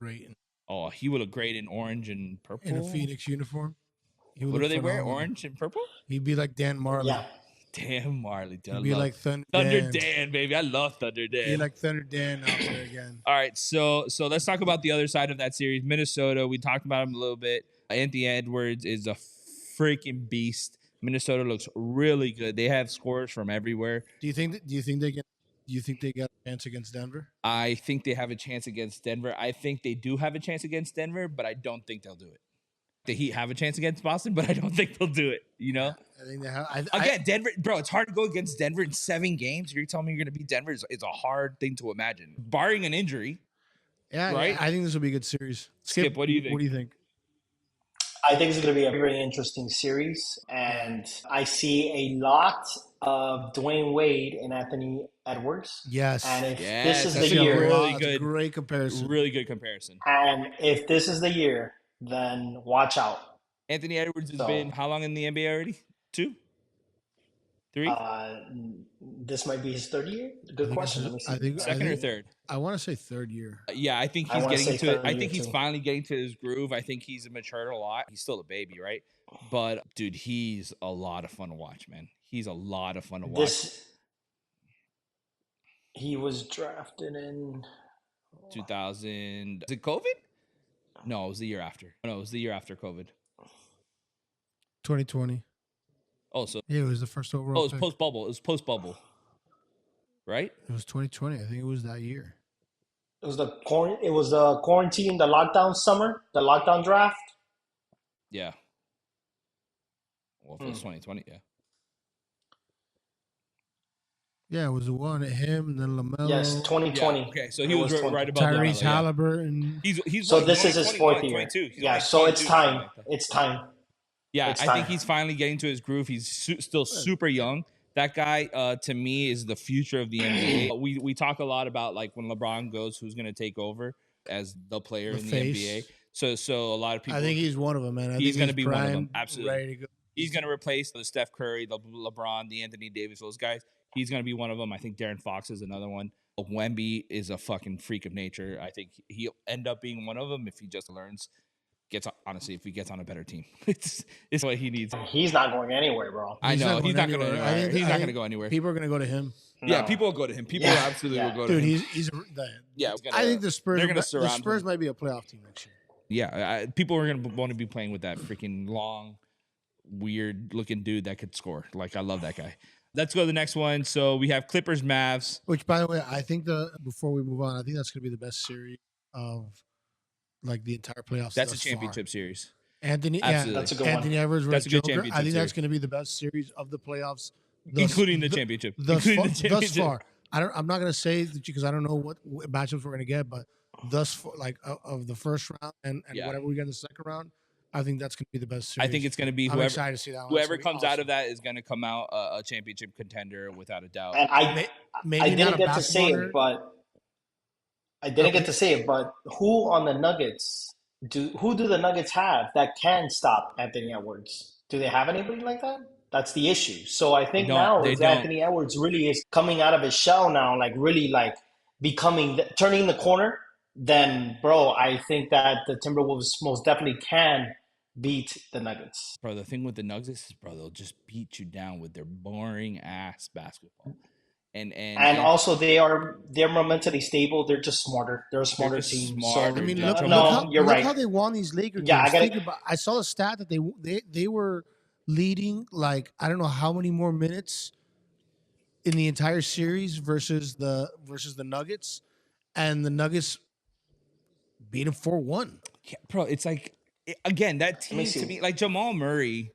great. Oh, he would look great in orange and purple. In a Phoenix uniform. What do they wear? Orange and purple? He'd be like Dan Marley. Yeah. Dan Marley. He'd be like Thunder Dan, baby. I love Thunder Dan. He'd be like Thunder Dan out there again. All right, so let's talk about the other side of that series. Minnesota, we talked about him a little bit. Anthony Edwards is a freaking beast. Minnesota looks really good. They have scorers from everywhere. Do you think they got a chance against Denver? I think they have a chance against Denver. I think they do have a chance against Denver, but I don't think they'll do it. The Heat have a chance against Boston, but I don't think they'll do it. You know? I think they have. Again, Denver, bro, it's hard to go against Denver in 7 games. You're telling me you're going to beat Denver? It's a hard thing to imagine. Barring an injury. Yeah, right? I think this will be a good series. Skip, what do you think? What do you think? I think it's going to be a very interesting series, and I see a lot of Dwayne Wade and Anthony Edwards. Yes. And if Yes, this is that's the a year, really good, great comparison. Really good comparison. and if this is the year, then watch out. Anthony Edwards has been how long in the NBA already? 2? 3? This might be his third year. Good question. Let me see. I think Second or third? I want to say third year. Yeah, I think he's getting to it. I think he's finally getting to his groove. I think he's matured a lot. He's still a baby, right? But dude, he's a lot of fun to watch, man. He's a lot of fun to watch. He was drafted in 2000. Is it COVID? No, it was the year after. No, it was the year after COVID. 2020. Oh, so yeah, it was the first overall. Oh, it was post bubble. It was post bubble, right? It was 2020. I think it was that year. It was the quarantine, the lockdown summer, the lockdown draft. Yeah. Well, if it was 2020, yeah. Yeah, it was the one at him and then LaMelo. Yes, 2020. Yeah, okay, so he was right above Tyrese Halliburton. He's so like this is his 4th year. Yeah, so it's time. It's time. Yeah, I think he's finally getting to his groove. He's still super young. That guy, to me, is the future of the NBA. We talk a lot about like when LeBron goes, who's going to take over as the player in the NBA. So a lot of people. I think he's one of them, man. He's going to be one of them. Absolutely. Ready to go. He's going to replace the Steph Curry, the LeBron, the Anthony Davis, those guys. He's going to be one of them. I think Darren Fox is another one. Wemby is a fucking freak of nature. I think he'll end up being one of them if he just learns. If he gets on a better team, it's what he needs. He's not going anywhere, bro. I know he's not going anywhere. He's not going to go anywhere. People are going to go to him. No. Yeah, people will go to him. People absolutely will go to him. Dude, he's I think the Spurs. They're going to surround the Spurs him. might be a playoff team next year. Yeah, people are going to want to be playing with that freaking long, weird-looking dude that could score. Like, I love that guy. Let's go to the next one. So we have Clippers, Mavs. Which, by the way, I think before we move on, I think that's going to be the best series of like the entire playoffs. That's a championship series. Anthony, that's a good Anthony one. Edwards that's a good Joker. championship I think that's series. going to be the best series of the playoffs, Including the championship. Thus far. I'm not going to say because I don't know what matchups we're going to get, but thus far, like of the first round and whatever we get in the second round, I think that's going to be the best series. I think it's going to be I'm excited to see that one. Whoever comes out of that is going to come out a championship contender without a doubt. And I didn't get to say it, but who on the Nuggets do the Nuggets have that can stop Anthony Edwards? Do they have anybody like that? That's the issue. So I think now Anthony Edwards really is coming out of his shell now, like really like turning the corner. Then, bro, I think that the Timberwolves most definitely can beat the Nuggets. Bro, the thing with the Nuggets is, bro, they'll just beat you down with their boring ass basketball. And also they're momentally stable. They're just smarter. They're a they're smarter just team. smarter. I mean, Dude. look Jamal, you're how right. they won these Laker Yeah, games. I gotta. Think about. I saw the stat that they were leading like I don't know how many more minutes in the entire series versus the Nuggets, and the Nuggets beat them 4-1. yeah, bro, it's like again that Let me team to see. me, like Jamal Murray.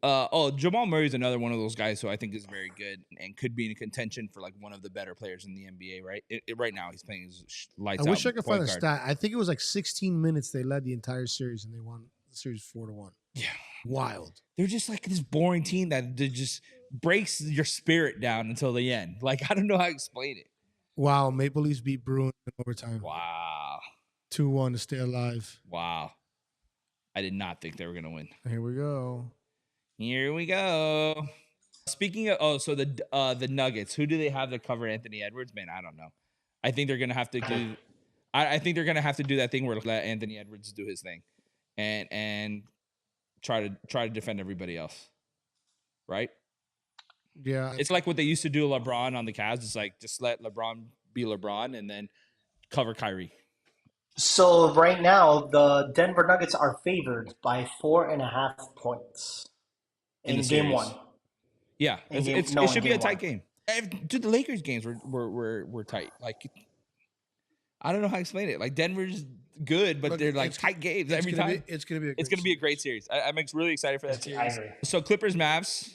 Jamal Murray is another one of those guys who I think is very good and could be in contention for like one of the better players in the NBA. Right, right now he's playing his lights I out. wish I could find point a guard. stat. I think it was like 16 minutes they led the entire series, and they won the series 4-1. Yeah, Wild. they're just like this boring team that just breaks your spirit down until the end. Like I don't know how to explain it. Wow, Maple Leafs beat Bruins in overtime. Wow, 2-1 to stay alive. wow. I did not think they were gonna win. Here we go. Here we go. Speaking of, so the Nuggets, who do they have to cover Anthony Edwards? Man, I don't know. I think they're gonna have to do. I think they're gonna have to do that thing where let Anthony Edwards do his thing, and try to defend everybody else, right? Yeah, It's like what they used to do to LeBron on the Cavs. It's like just let LeBron be LeBron and then cover Kyrie. So right now, the Denver Nuggets are favored by 4.5 points In the game series. one. Yeah, In game- it no, in should be game a tight one. game. Dude, the Lakers games were tight. Like I don't know how to explain it. Like Denver's good, but Look, they're like it's- tight games it's every gonna time. it's gonna be It's going to be a great series. I'm really excited for that I series. agree. So Clippers Mavs,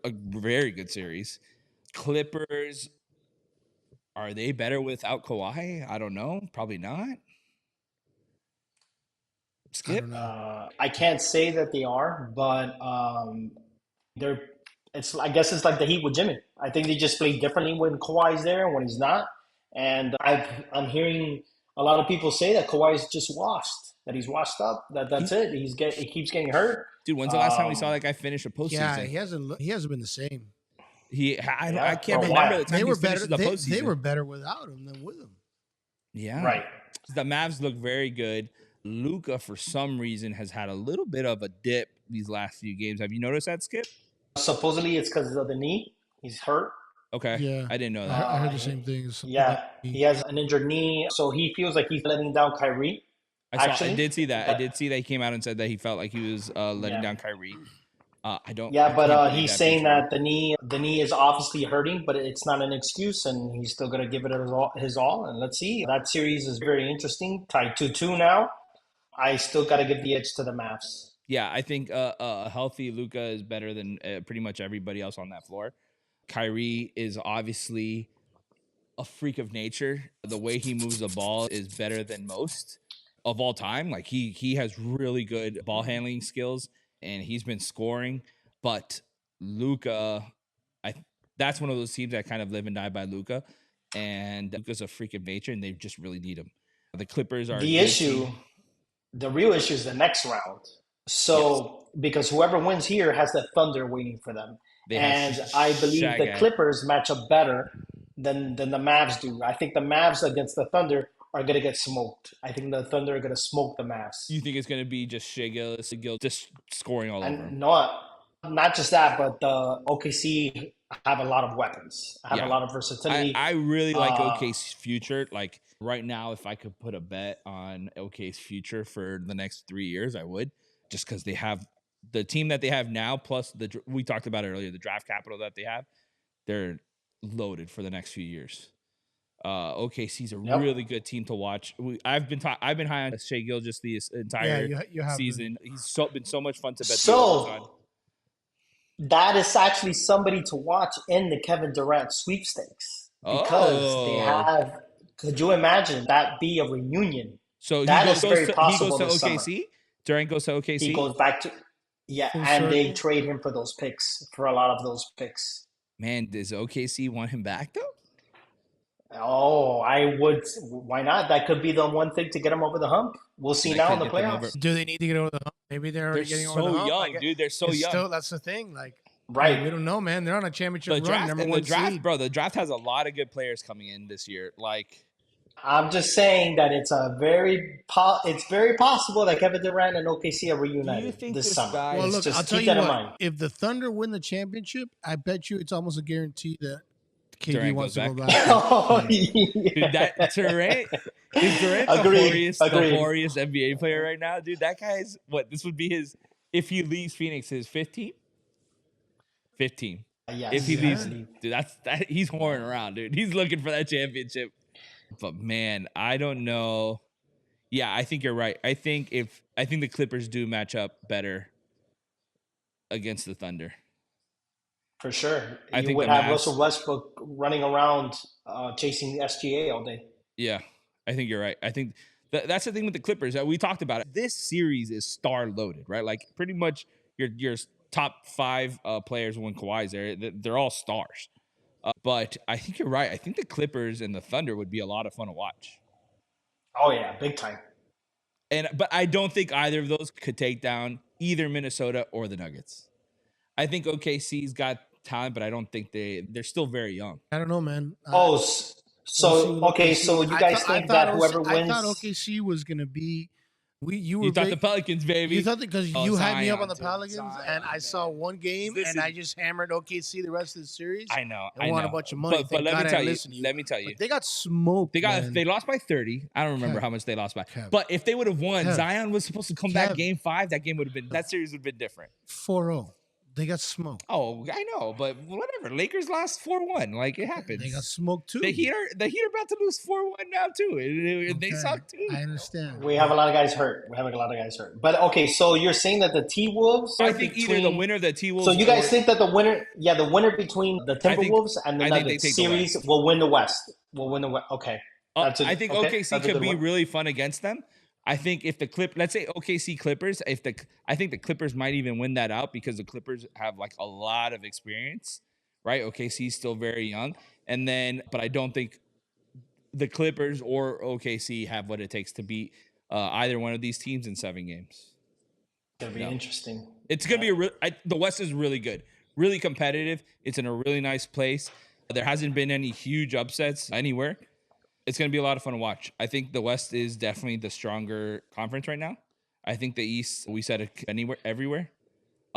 a very good series. Clippers, are they better without Kawhi? I don't know. Probably not. I Skip. don't know. I can't say that they are, but they're. I guess it's like the Heat with Jimmy. I think they just play differently when Kawhi's there and when he's not. And I'm hearing a lot of people say that Kawhi's just washed, that he's washed up, that's it. He keeps getting hurt. Dude, when's the last time we saw that guy finish a postseason? Yeah, he hasn't been the same. I can't for a remember while. the time They were he finished better. the postseason. They were better without him than with him. Yeah. Right. The Mavs look very good. Luka, for some reason, has had a little bit of a dip these last few games. Have you noticed that, Skip? Supposedly it's because of the knee. He's hurt. Okay. Yeah, I didn't know I that. heard the same thing. Yeah, he has an injured knee, so he feels like he's letting down Kyrie. I did see that. I did see that he came out and said that he felt like he was letting Yeah. down Kyrie. I don't. Yeah, I can't but believe he's that saying picture. that the knee is obviously hurting, but it's not an excuse, and he's still gonna give it his all. And let's see. That series is very interesting. Tied 2-2 now. I still got to give the edge to the Mavs. Yeah, I think a healthy Luka is better than pretty much everybody else on that floor. Kyrie is obviously a freak of nature. The way he moves the ball is better than most of all time. Like he has really good ball handling skills and he's been scoring. But Luka, that's one of those teams that kind of live and die by Luka. And Luka's a freak of nature, and they just really need him. The Clippers are The real issue is the next round. So because whoever wins here has the Thunder waiting for them, and I believe the Clippers match up better than the Mavs do. I think the Mavs against the Thunder are going to get smoked. I think the Thunder are going to smoke the Mavs. You think it's going to be just Shai Gilgeous just scoring all over him? Not just that, but the OKC have a lot of weapons. Have a lot of versatility. I really like OKC's future. Like right now, if I could put a bet on OKC's future for the next 3 years, I would. Just because they have the team that they have now, plus we talked about it earlier, the draft capital that they have, they're loaded for the next few years. OKC's a really good team to watch. I've been high on Shai Gilgeous this entire season. He's been so much fun to bet the overs on. That is actually somebody to watch in the Kevin Durant sweepstakes because they have. Could you imagine that be a reunion? So that is very possible. He goes to OKC. Durant goes to OKC. He goes back to and they trade him for those picks, for a lot of those picks. Man, does OKC want him back though? Oh, I would. Why not? That could be the one thing to get him over the hump. We'll see now in the playoffs. Do they need to get over the hump? Maybe they're already getting over the hump. So young, dude. They're so young. Still, that's the thing. Like, right? We don't know, man. They're on a championship run. Number draft, seed. bro. The draft has a lot of good players coming in this year. Like, I'm just saying that it's very possible that Kevin Durant and OKC are reunited do you think this summer. Well, look, just I'll tell keep you that in what. mind. If the Thunder win the championship, I bet you it's almost a guarantee that KD Durant wants goes to go back. back. Oh, Dude, that Durant is Durant Agreed. the Agreed. horiest NBA player right now, dude. That guy's what? This would be his if he leaves Phoenix, his 15. 15. Yes, If he I leaves, believe. dude, that he's whoring around, dude. He's looking for that championship. But man, I don't know. Yeah, I think you're right. I think the Clippers do match up better against the Thunder. For sure. I You think would the have Mavs. Russell Westbrook running around chasing SGA all day. Yeah, I think you're right. I think that's the thing with the Clippers that we talked about. This series is star loaded, right? Like pretty much your top 5 players when Kawhi's there, they're all stars. But I think you're right. I think the Clippers and the Thunder would be a lot of fun to watch. Oh yeah, big time. But I don't think either of those could take down either Minnesota or the Nuggets. I think OKC's got talent, but I don't think they're still very young. I don't know, man. Oh, We'll see so with okay, OKC. so you I guys thought- think I thought that OC whoever I wins? thought OKC was gonna be. You You thought big- the Pelicans, baby. You thought because Oh, you had me up Zion, on the dude. Pelicans, Zion, and I man. saw one game, Listen. and I just hammered OKC the rest of the series. I know. I I won know. a bunch of money. But Thank let God me I tell you. listened to you. Let me tell you. But they got smoked. man. They lost by 30. I don't remember Kev. how much they lost by. Kev. But if they would have won, Kev. Zion was supposed to come back Kev. game 5. That series would have been different. 4-0. They got smoked. Oh, I know, but whatever. Lakers lost 4-1. Like it happens. They got smoked too. The Heat are about to lose 4-1 now too. And they Okay, suck too. I understand. We have a lot of guys hurt. But okay, so you're saying that the T Wolves? So I think either the winner of the T-Wolves. So you guys think that the winner between the I think- Timberwolves and the I think they Nuggets take the series West. will win the West. Will win the West. Okay. I think okay, OKC that's a could good be one. really fun against them. I think if let's say OKC Clippers, I think the Clippers might even win that out because the Clippers have like a lot of experience, right? OKC's still very young, but I don't think the Clippers or OKC have what it takes to beat either one of these teams in 7 games. It's gonna be interesting. It's gonna be the West is really good, really competitive. It's in a really nice place. There hasn't been any huge upsets anywhere. It's going to be a lot of fun to watch. I think the West is definitely the stronger conference right now. I think the East, we said it everywhere.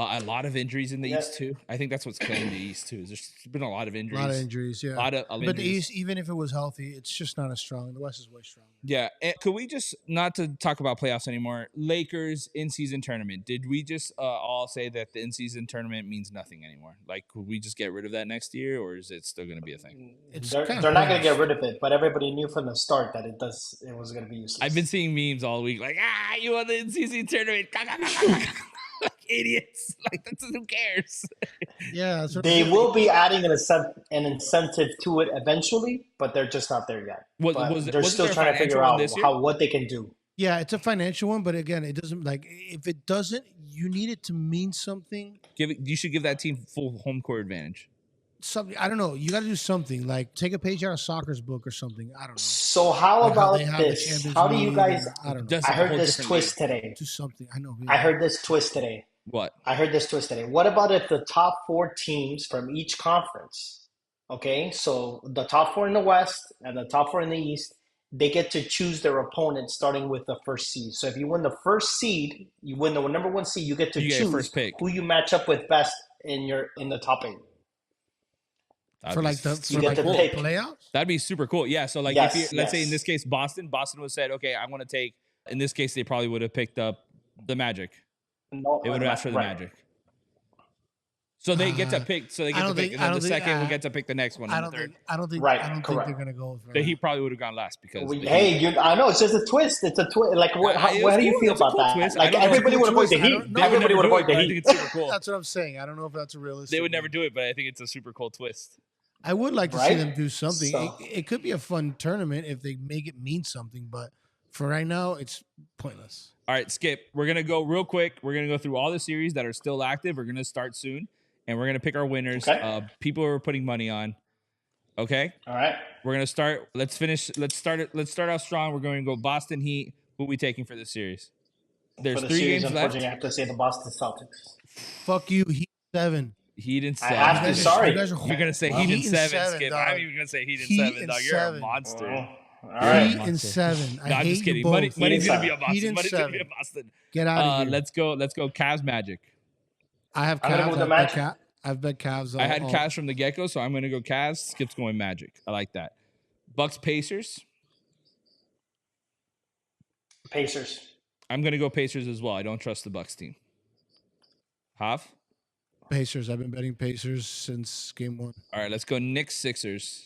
A lot of injuries in the East too. I think that's what's killing the East too. There's been a lot of injuries. A lot of injuries, yeah. But the But the East, even if it was healthy, it's just not as strong. The West is way stronger. Yeah. And could we just, not to talk about playoffs anymore, Lakers in-season tournament. Did we just all say that the in-season tournament means nothing anymore? Like, could we just get rid of that next year, or is it still going to be a thing? They're not going to get rid of it, but everybody knew from the start that it was going to be useless. I've been seeing memes all week like, you won the in-season tournament. Idiots. Like, who cares? Yeah. That's what They will be adding an incentive to it eventually, but they're just not there yet. They're still trying to figure out what they can do. Yeah, it's a financial one, but again, it doesn't if it doesn't, you need it to mean something. You should give that team full home court advantage. Something, I don't know. You got to do something like take a page out of soccer's book or something. I don't know. So how Like about they have the this? Champions How do you League guys? and I don't know. I heard this twist today. Do something. I know. I heard this twist today. What? I heard this twist today. What about if the top 4 teams from each conference, okay, so the top 4 in the West and the top 4 in the East, they get to choose their opponent starting with the first seed. So if you win the first seed, you win the number 1 seed, you get to choose first pick. who you match up with best in the top 8. For like the playoffs? That'd be super cool. Yeah. So like let's say in this case, Boston would said, okay, I want to take, in this case, they probably would have picked up the Magic. No, it would have asked for the Magic. So they get to pick. So they get to pick. And then the second will get to pick the next one. I don't think they're gonna go for that. He probably would have gone last because. I know it's just a twist. It's a twist. Like, how do you feel about that? Twist. Like everybody would avoid the Heat. Everybody would avoid the I Heat. think it's super cool. That's what I'm saying. I don't know if that's a realistic. They would never do it, but I think it's a super cool twist. I would like to see them do something. So, it could be a fun tournament if they make it mean something, but for right now, it's pointless. All right, Skip, we're going to go real quick. We're going to go through all the series that are still active. We're going to start soon, and we're going to pick our winners. Okay. People who are putting money on. Okay? All right. We're going to start. Let's start off strong. We're going to go Boston Heat. Who are we taking for this series? There's 3 games left. Unfortunately, I have to say the Boston Celtics. Fuck you, Heat 7. Heat and 7. I have to. Sorry. You're going to say Heat and 7, Skip. Dog. I'm even going to say Heat and 7, dog. You're a monster. All right. Heat and 7. No, I'm just kidding. Money's going to be a Boston. Heat and Money's going to 7. be a Boston. Get out of here. Let's go. Cavs Magic. I have I'm gonna go with the Cavs. I've bet Cavs. I had Cavs from the get-go, so I'm going to go Cavs. Skip's going Magic. I like that. Bucks Pacers. Pacers. I'm going to go Pacers as well. I don't trust the Bucks team. Hav? Pacers. I've been betting Pacers since game 1. All right, let's go Knicks Sixers.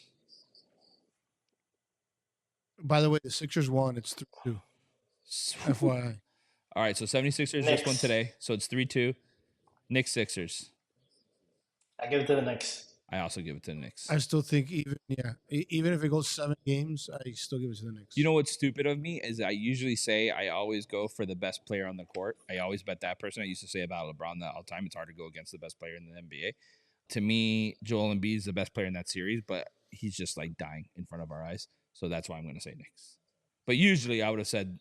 By the way, the Sixers won. It's 3-2. FYI. All right, so 76ers just won today, so it's 3-2. Knicks Sixers. I give it to the Knicks. I also give it to the Knicks. I still think even if it goes 7 games, I still give it to the Knicks. You know what's stupid of me is I usually say I always go for the best player on the court. I always bet that person. I used to say about LeBron that all the time. It's hard to go against the best player in the NBA. To me, Joel Embiid is the best player in that series, but he's just like dying in front of our eyes. So that's why I'm going to say Knicks. But usually I would have said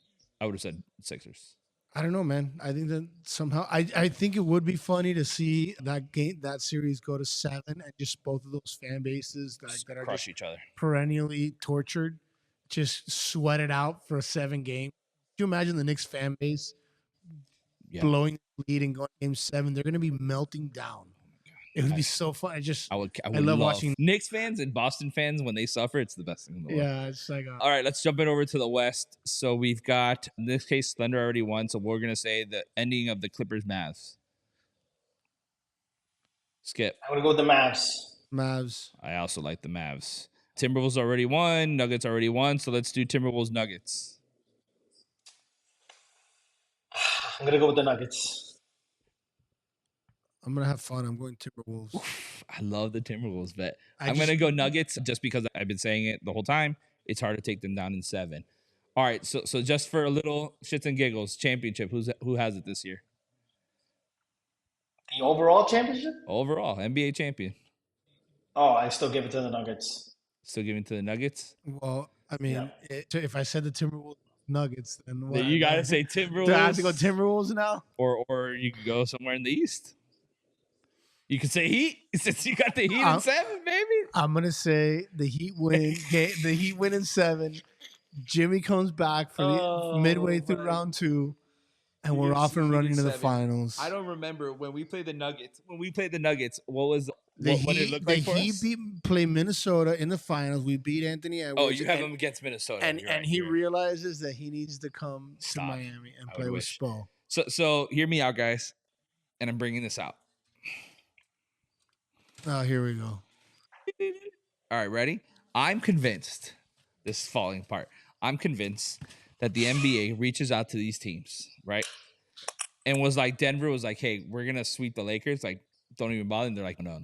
Sixers. I don't know, man. I think that somehow I think it would be funny to see that series go to 7 and just both of those fan bases that are crush just each other, perennially tortured, just sweat it out for a 7 game. Can you imagine the Knicks fan base blowing the lead and going game 7? They're going to be melting down. It would be so fun. I love watching Knicks fans and Boston fans when they suffer. It's the best thing in the world. Yeah, it's like all right, let's jump it over to the West. So we've got, in this case, Thunder already won. So we're going to say the ending of the Clippers Mavs. Skip. I'm going to go with the Mavs. Mavs. I also like the Mavs. Timberwolves already won. Nuggets already won. So let's do Timberwolves Nuggets. I'm going to go with the Nuggets. I'm going to have fun. I'm going Timberwolves. Oof, I love the Timberwolves bet. I'm going to go Nuggets just because I've been saying it the whole time. It's hard to take them down in 7. All right, so just for a little shits and giggles, championship, who has it this year? The overall championship? Overall, NBA champion. Oh, I still give it to the Nuggets. Still giving to the Nuggets? Well, I mean, if I said the Timberwolves Nuggets, then what? You got to say Timberwolves. Do I have to go Timberwolves now? Or you could go somewhere in the East. You could say Heat since you got the Heat in 7, baby. I'm gonna say the Heat win. The Heat win in 7. Jimmy comes back for the midway through round 2, and we're off and running to the finals. I don't remember when we played the Nuggets. When we played the Nuggets, what did it look like for us? The Heat played Minnesota in the finals. We beat Anthony Edwards. Oh, you have him against Minnesota. And he realizes that he needs to come to Miami and play with Spo. So hear me out, guys, and I'm bringing this out. Oh, here we go. All right, ready? I'm convinced, this is falling apart. I'm convinced that the NBA reaches out to these teams, right? And was like, Denver was like, hey, we're going to sweep the Lakers. Like, don't even bother. And they're like, no.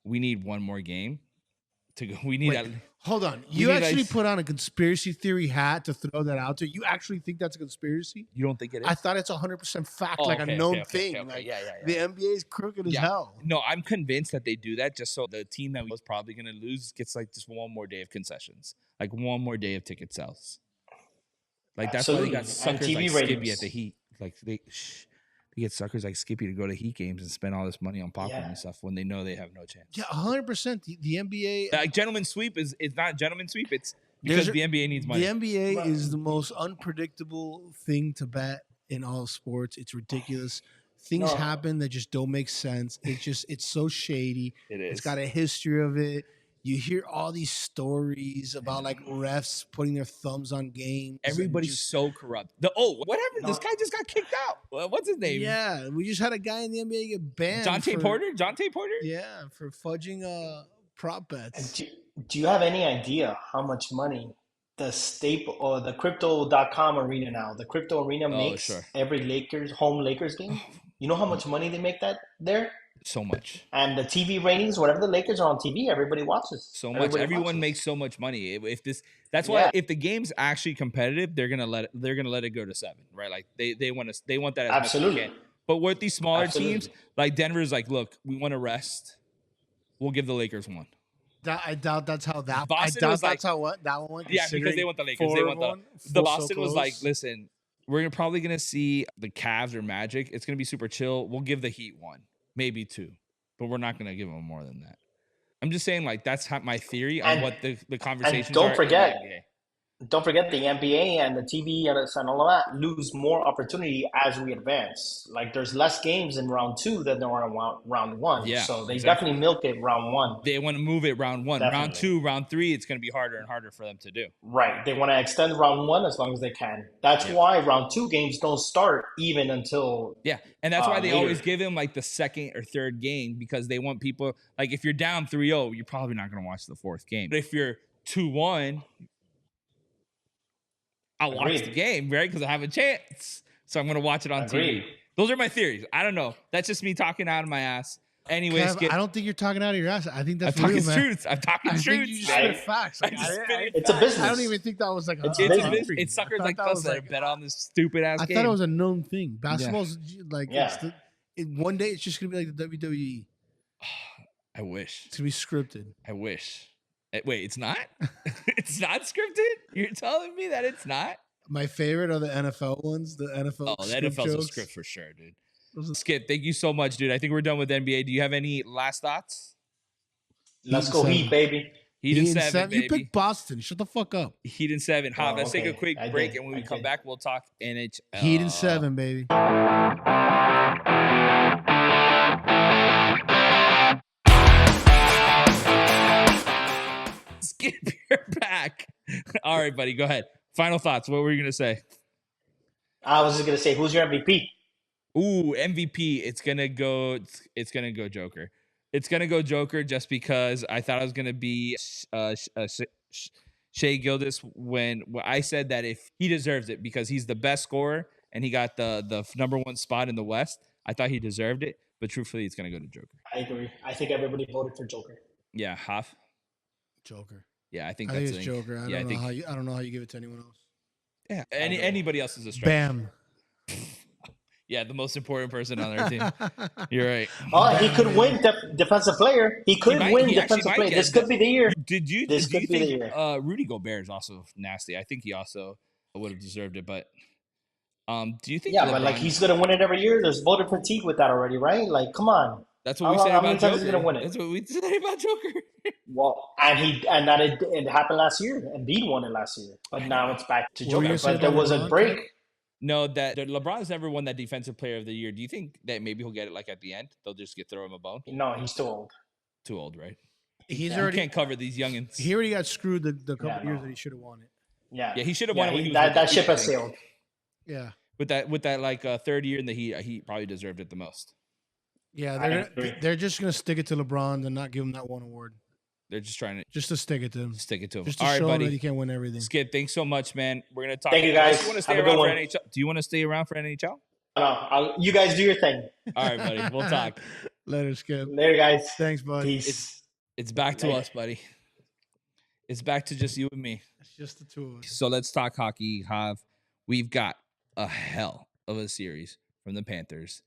We need one more game to go. We need hold on. You actually put on a conspiracy theory hat to throw that out there. You actually think that's a conspiracy? You don't think it is? I thought it's 100% fact, a known thing. Okay. The NBA is crooked as hell. No, I'm convinced that they do that just so the team that was probably going to lose gets like just one more day of concessions, like one more day of ticket sales. Like that's why they got suckers like Skippy at the Heat. Like they get suckers like Skippy to go to Heat games and spend all this money on popcorn and stuff when they know they have no chance. Yeah, 100%. The NBA, like gentleman sweep is not gentleman sweep. It's because the NBA needs money. The NBA is the most unpredictable thing to bet in all sports. It's ridiculous. Things happen that just don't make sense. It's so shady. It is. It's got a history of it. You hear all these stories about like refs putting their thumbs on games. Everybody's so corrupt. This guy just got kicked out. What's his name? Yeah, we just had a guy in the NBA get banned. Jonte Porter? Yeah, for fudging prop bets. Do you have any idea how much money the staple or the crypto.com arena now, the crypto arena makes every home Lakers game? You know how much money they make that there? So much. And the TV ratings, whenever the Lakers are on TV, everybody watches. So much. Everyone makes so much money. That's why if the game's actually competitive, they're gonna let it go to 7, right? Like they want that as much as they can. But with these smaller teams, like Denver's like, look, we want to rest. We'll give the Lakers 1. I doubt that's how that. Boston I doubt that's how that one went. Yeah, because they want the Lakers. They want the Boston was like, listen, we're probably gonna see the Cavs or Magic. It's gonna be super chill. We'll give the Heat 1. Maybe 2, but we're not going to give them more than that. I'm just saying, like, that's my theory on what the conversations don't are forget, in the NBA. don't forget the NBA and the TV and all of that lose more opportunity as we advance. Like there's less games in round two than there are in round one. Yeah, So they exactly. definitely milk it round one. They want to move it round one. Round Definitely. 2, round 3, it's going to be harder and harder for them to do. Right. They want to extend round one as long as they can. That's Yeah. why round two games don't start even until Yeah, and that's why they later. always give him like the second or third game, because they want people, like if you're down 3-0, you're probably not going to watch the fourth game. But if you're 2-1, I'll watch Agreed. the game, right? Because I have a chance. So I'm going to watch it on Agreed. TV. Those are my theories. I don't know. That's just me talking out of my ass. Anyways, Kev, I don't think you're talking out of your ass. I think that's I'm talking real, man. truths. I'm talking I think truths. you just man. spit facts. Like, I'm just spitting It's a facts. business. I don't even think that was like a, It's It's a business. business. It's suckers I like thought that us was that like- are bet on this stupid ass I game. thought it was a known thing. Basketball's like Yeah. one day it's just gonna be like the WWE. I wish. It's gonna be scripted. I wish. Wait, it's not? It's not scripted? You're telling me that it's not? My favorite are the NFL ones. The NFL. Oh, the script NFL's a jokes. script for sure, dude. Those are- Skip, thank you so much, dude. I think we're done with NBA. Do you have any last thoughts? Let's Heat go and Heat, seven. baby. Heat and 7, You baby. picked Boston. Shut the fuck up. Heat and 7. Hav, let's take a okay. quick I break, did. and when we I come did. back, we'll talk NHL. Heat and 7, baby. Skip, you're back. All right, buddy, go ahead. Final thoughts. What were you gonna say? I was just gonna say, who's your MVP? Ooh, MVP. It's gonna go Joker. It's gonna go Joker just because I thought it was gonna be Shea Gildas when I said that if he deserves it because he's the best scorer and he got the number 1 spot in the West. I thought he deserved it, but truthfully, it's gonna go to Joker. I agree. I think everybody voted for Joker. Yeah, Hoff. Joker. Yeah, I think I think that's it's the- Joker. I yeah, don't know how you. I don't know how you give it to anyone else. Yeah, anybody else is a stretch. Bam. Yeah, the most important person on their team. You're right. Oh, he could win defensive player. He could might- win he actually defensive might player. get This it. could be the year. Did you This could be the think year. Rudy Gobert is also nasty? I think he also would have deserved it, but do you think? Yeah, but like LeBron- he's gonna win it every year. There's voter fatigue with that already, right? Like, come on. That's what we said how many about times is he Joker. gonna win it? That's what we said about Joker. Well, it happened last year. Embiid won it last year, but now it's back to What were you Joker. gonna say But there about was a LeBron, break. Kev? No, that LeBron's never won that Defensive Player of the Year. Do you think that maybe he'll get it like at the end? They'll just throw him a bone. No, he's too old. Too old, right? He's Yeah. You already. can't cover these youngins. He already got screwed the couple Yeah, years no. that he should have won it. Yeah, Yeah, he should have won it when he was that with the that ship Heat, I has think. sailed. Yeah. With that like third year in the Heat, he probably deserved it the most. Yeah. I They're agree. they're just gonna stick it to LeBron and not give him that one award. They're just trying to Just to stick it to him. stick it to him. Just to All right, show him that buddy. he can't win everything. Skip, thanks so much, man. We're gonna talk. Thank you, Unless guys. You want to stay Have a good around for one. NHL? Do you want to stay around for NHL? No, you guys do your thing. All right, buddy. We'll talk. Later, Skip. Later, guys. Thanks, bud. Peace. It's back to Later. us, buddy. It's back to just you and me. It's just the two of us. So let's talk hockey. We've got a hell of a series from the Panthers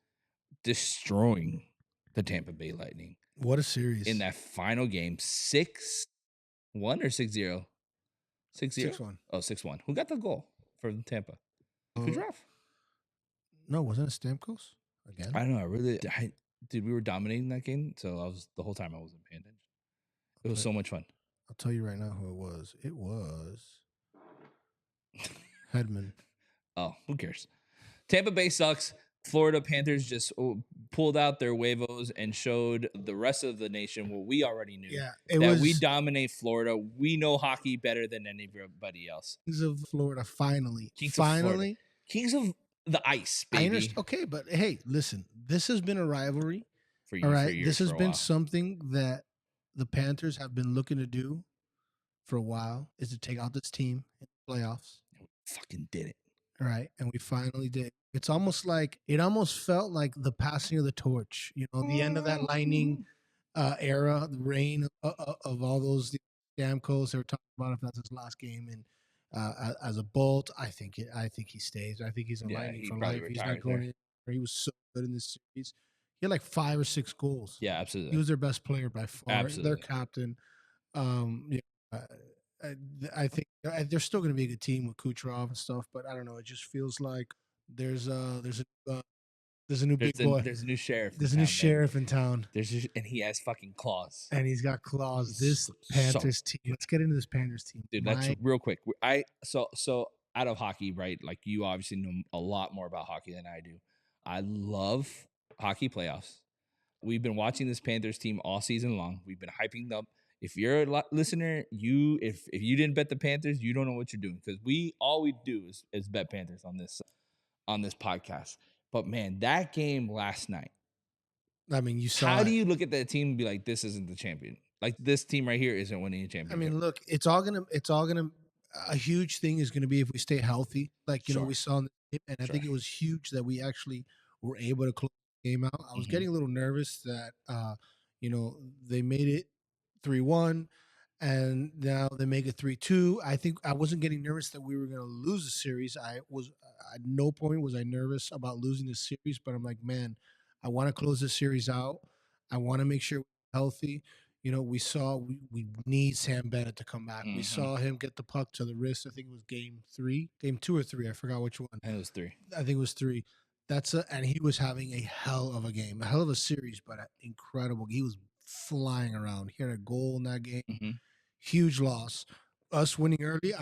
destroying the Tampa Bay Lightning What a series. in that final game. 6-1 or 6-0? 6-0? 6-1. Oh, 6-1. Who got the goal for Tampa? Uh, Kucherov? No, wasn't it Stamkos again? I don't know. Dude, we were dominating that game. So the whole time I wasn't paying attention. It was so much fun. I'll tell you right now who it was. It was Hedman. Oh, who cares? Tampa Bay sucks. Florida Panthers just pulled out their huevos and showed the rest of the nation what we already knew. Yeah, it that was we dominate Florida. We know hockey better than anybody else. Kings of Florida. Finally, Kings of Florida. finally. Kings of the ice, I baby. understand. Okay, but hey, listen. This has been a rivalry. For you, All for right, years, this has for a been while. something that the Panthers have been looking to do for a while. Is to take out this team in the playoffs. Fucking did it. All right, and we finally did. It's almost like it almost felt like the passing of the torch. You know, the end of that Lightning era, the reign of all those Stamkos. They were talking about if that's his last game, and as a Bolt, I think he stays. I think he's a Yeah, Lightning he for probably life. He's not retires going there. in. He was so good in this series. He had like 5 or 6 goals. Yeah, He absolutely. was their best player by far. Absolutely. Their captain. Yeah, I think they're still going to be a good team with Kucherov and stuff, but I don't know. It just feels like there's a There's a new big boy. There's a new sheriff. There's a new sheriff in town. And he has fucking claws. And he's got claws. He's This so- Panthers team. Let's get into this Panthers team. Dude, that's real quick. So out of hockey, right? Like you obviously know a lot more about hockey than I do. I love hockey playoffs. We've been watching this Panthers team all season long. We've been hyping them up. If you're a listener, if you didn't bet the Panthers, you don't know what you're doing, because all we do is bet Panthers on this podcast. But man, that game last night. I mean, you saw. How do you look at that team and be like, this isn't the champion? Like, this team right here isn't winning a championship. I mean, look, it's all gonna. A huge thing is gonna be if we stay healthy. Like Sure. we saw in the game, and I think it was huge that we actually were able to close the game out. I was getting a little nervous that they made it 3-1, and now they make it 3-2. I think I wasn't getting nervous that we were going to lose the series. I was at no point was I nervous about losing the series, but I'm like, man, I want to close this series out. I want to make sure we're healthy. We saw we need Sam Bennett to come back. We saw him get the puck to the wrist. I think it was game 2 or 3. I forgot which one. I think it was 3. I think it was 3. And he was having a hell of a game, a hell of a series, but incredible. He was flying around. He had a goal in that game. Huge loss. Us winning early,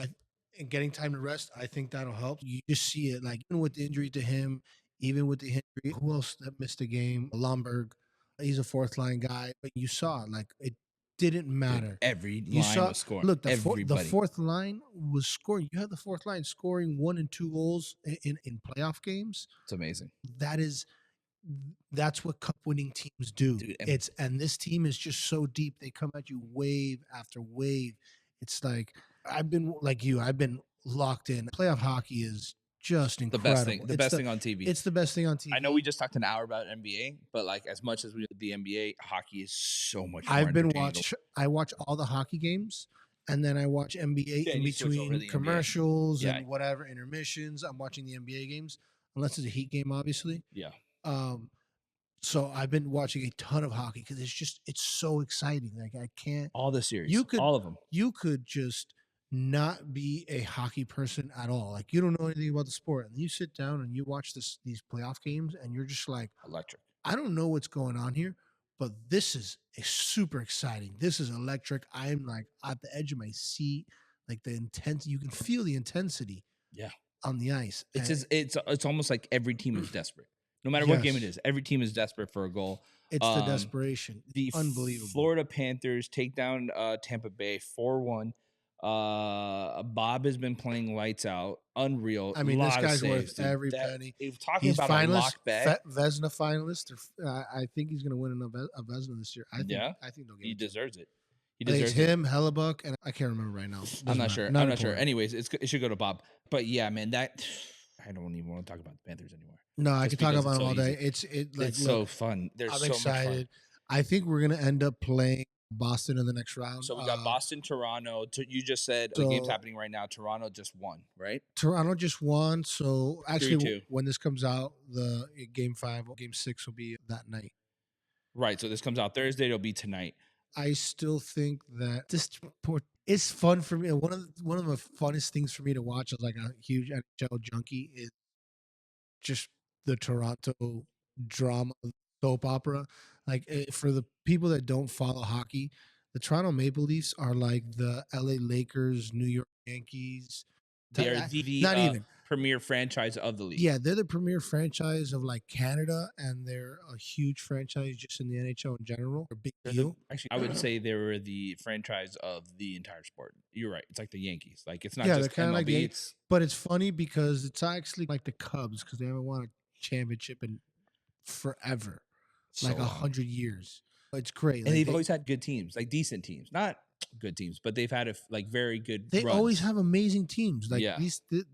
and getting time to rest, I think that'll help. You just see it, like, even with the injury to him, even with the injury, who else that missed a game? Lomberg. He's a fourth line guy, but you saw, like, it didn't matter. Every line was scoring. Look, the fourth line was scoring. You had the fourth line scoring 1 and 2 goals in playoff games. It's amazing. That's what cup winning teams do. Dude, and this team is just so deep. They come at you wave after wave. It's like I've been locked in. Playoff hockey is just incredible. The best thing on TV. It's the best thing on TV. I know we just talked an hour about NBA, but like, as much as we did the NBA, hockey is so much more I watch all the hockey games, and then I watch NBA in between commercials and whatever intermissions. I'm watching the NBA games, unless it's a Heat game, obviously. Yeah. So I've been watching a ton of hockey because it's so exciting. Like, I can't. All the series. All of them. You could just not be a hockey person at all. Like, you don't know anything about the sport, and you sit down and you watch these playoff games, and you're just like, electric. I don't know what's going on here, but this is super exciting. This is electric. I'm like at the edge of my seat. Like, the intensity, you can feel the intensity. Yeah. On the ice. It's almost like every team is desperate. No matter what game it is, every team is desperate for a goal. It's the desperation. The unbelievable. Florida Panthers take down Tampa Bay 4-1. Bob has been playing lights out. Unreal. I mean, this guy's worth every penny. He's about a lock bet. Vesna finalist. I think he's going to win a Vesna this year. I think they'll get he it. deserves it. He deserves him, Hellebuck, and I can't remember right now. I'm not sure. Anyways, it should go to Bob. But yeah, man, I don't even want to talk about the Panthers anymore. No, I can talk about them all day. It's so fun. I'm excited. I think we're going to end up playing Boston in the next round. So we got Boston, Toronto. You just said the game's happening right now. Toronto just won, right? Toronto just won. So actually, when this comes out, the game 5, game 6 will be that night. Right. So this comes out Thursday. It'll be tonight. I still think that this sport is fun for me. One of the funnest things for me to watch as like a huge NHL junkie is just the Toronto drama soap opera. Like, for the people that don't follow hockey, the Toronto Maple Leafs are like the LA Lakers, New York Yankees. They are the premier franchise of the league. Yeah, they're the premier franchise of like Canada, and they're a huge franchise just in the NHL in general. A big deal. Actually, I would say they were the franchise of the entire sport. You're right. It's like the Yankees. Like, it's not just kind of like but it's funny because it's actually like the Cubs, because they haven't won a championship in forever, like 100 years. It's great, and they've always had good teams, like decent teams, not good teams, but they've had very good. They runs. Always have amazing teams. Like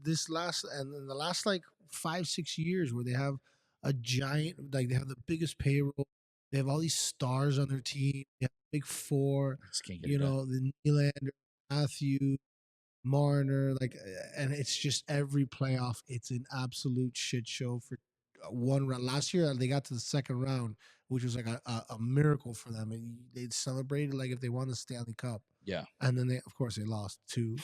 this last and in the last like 5-6 years, where they have a giant, like they have the biggest payroll. They have all these stars on their team. They have Big Four. The Nylander, Matthew, Marner, and it's just every playoff. It's an absolute shit show for one round. Last year they got to the second round, which was like a miracle for them, and they celebrated like if they won the Stanley Cup. Yeah, and then of course they lost 2.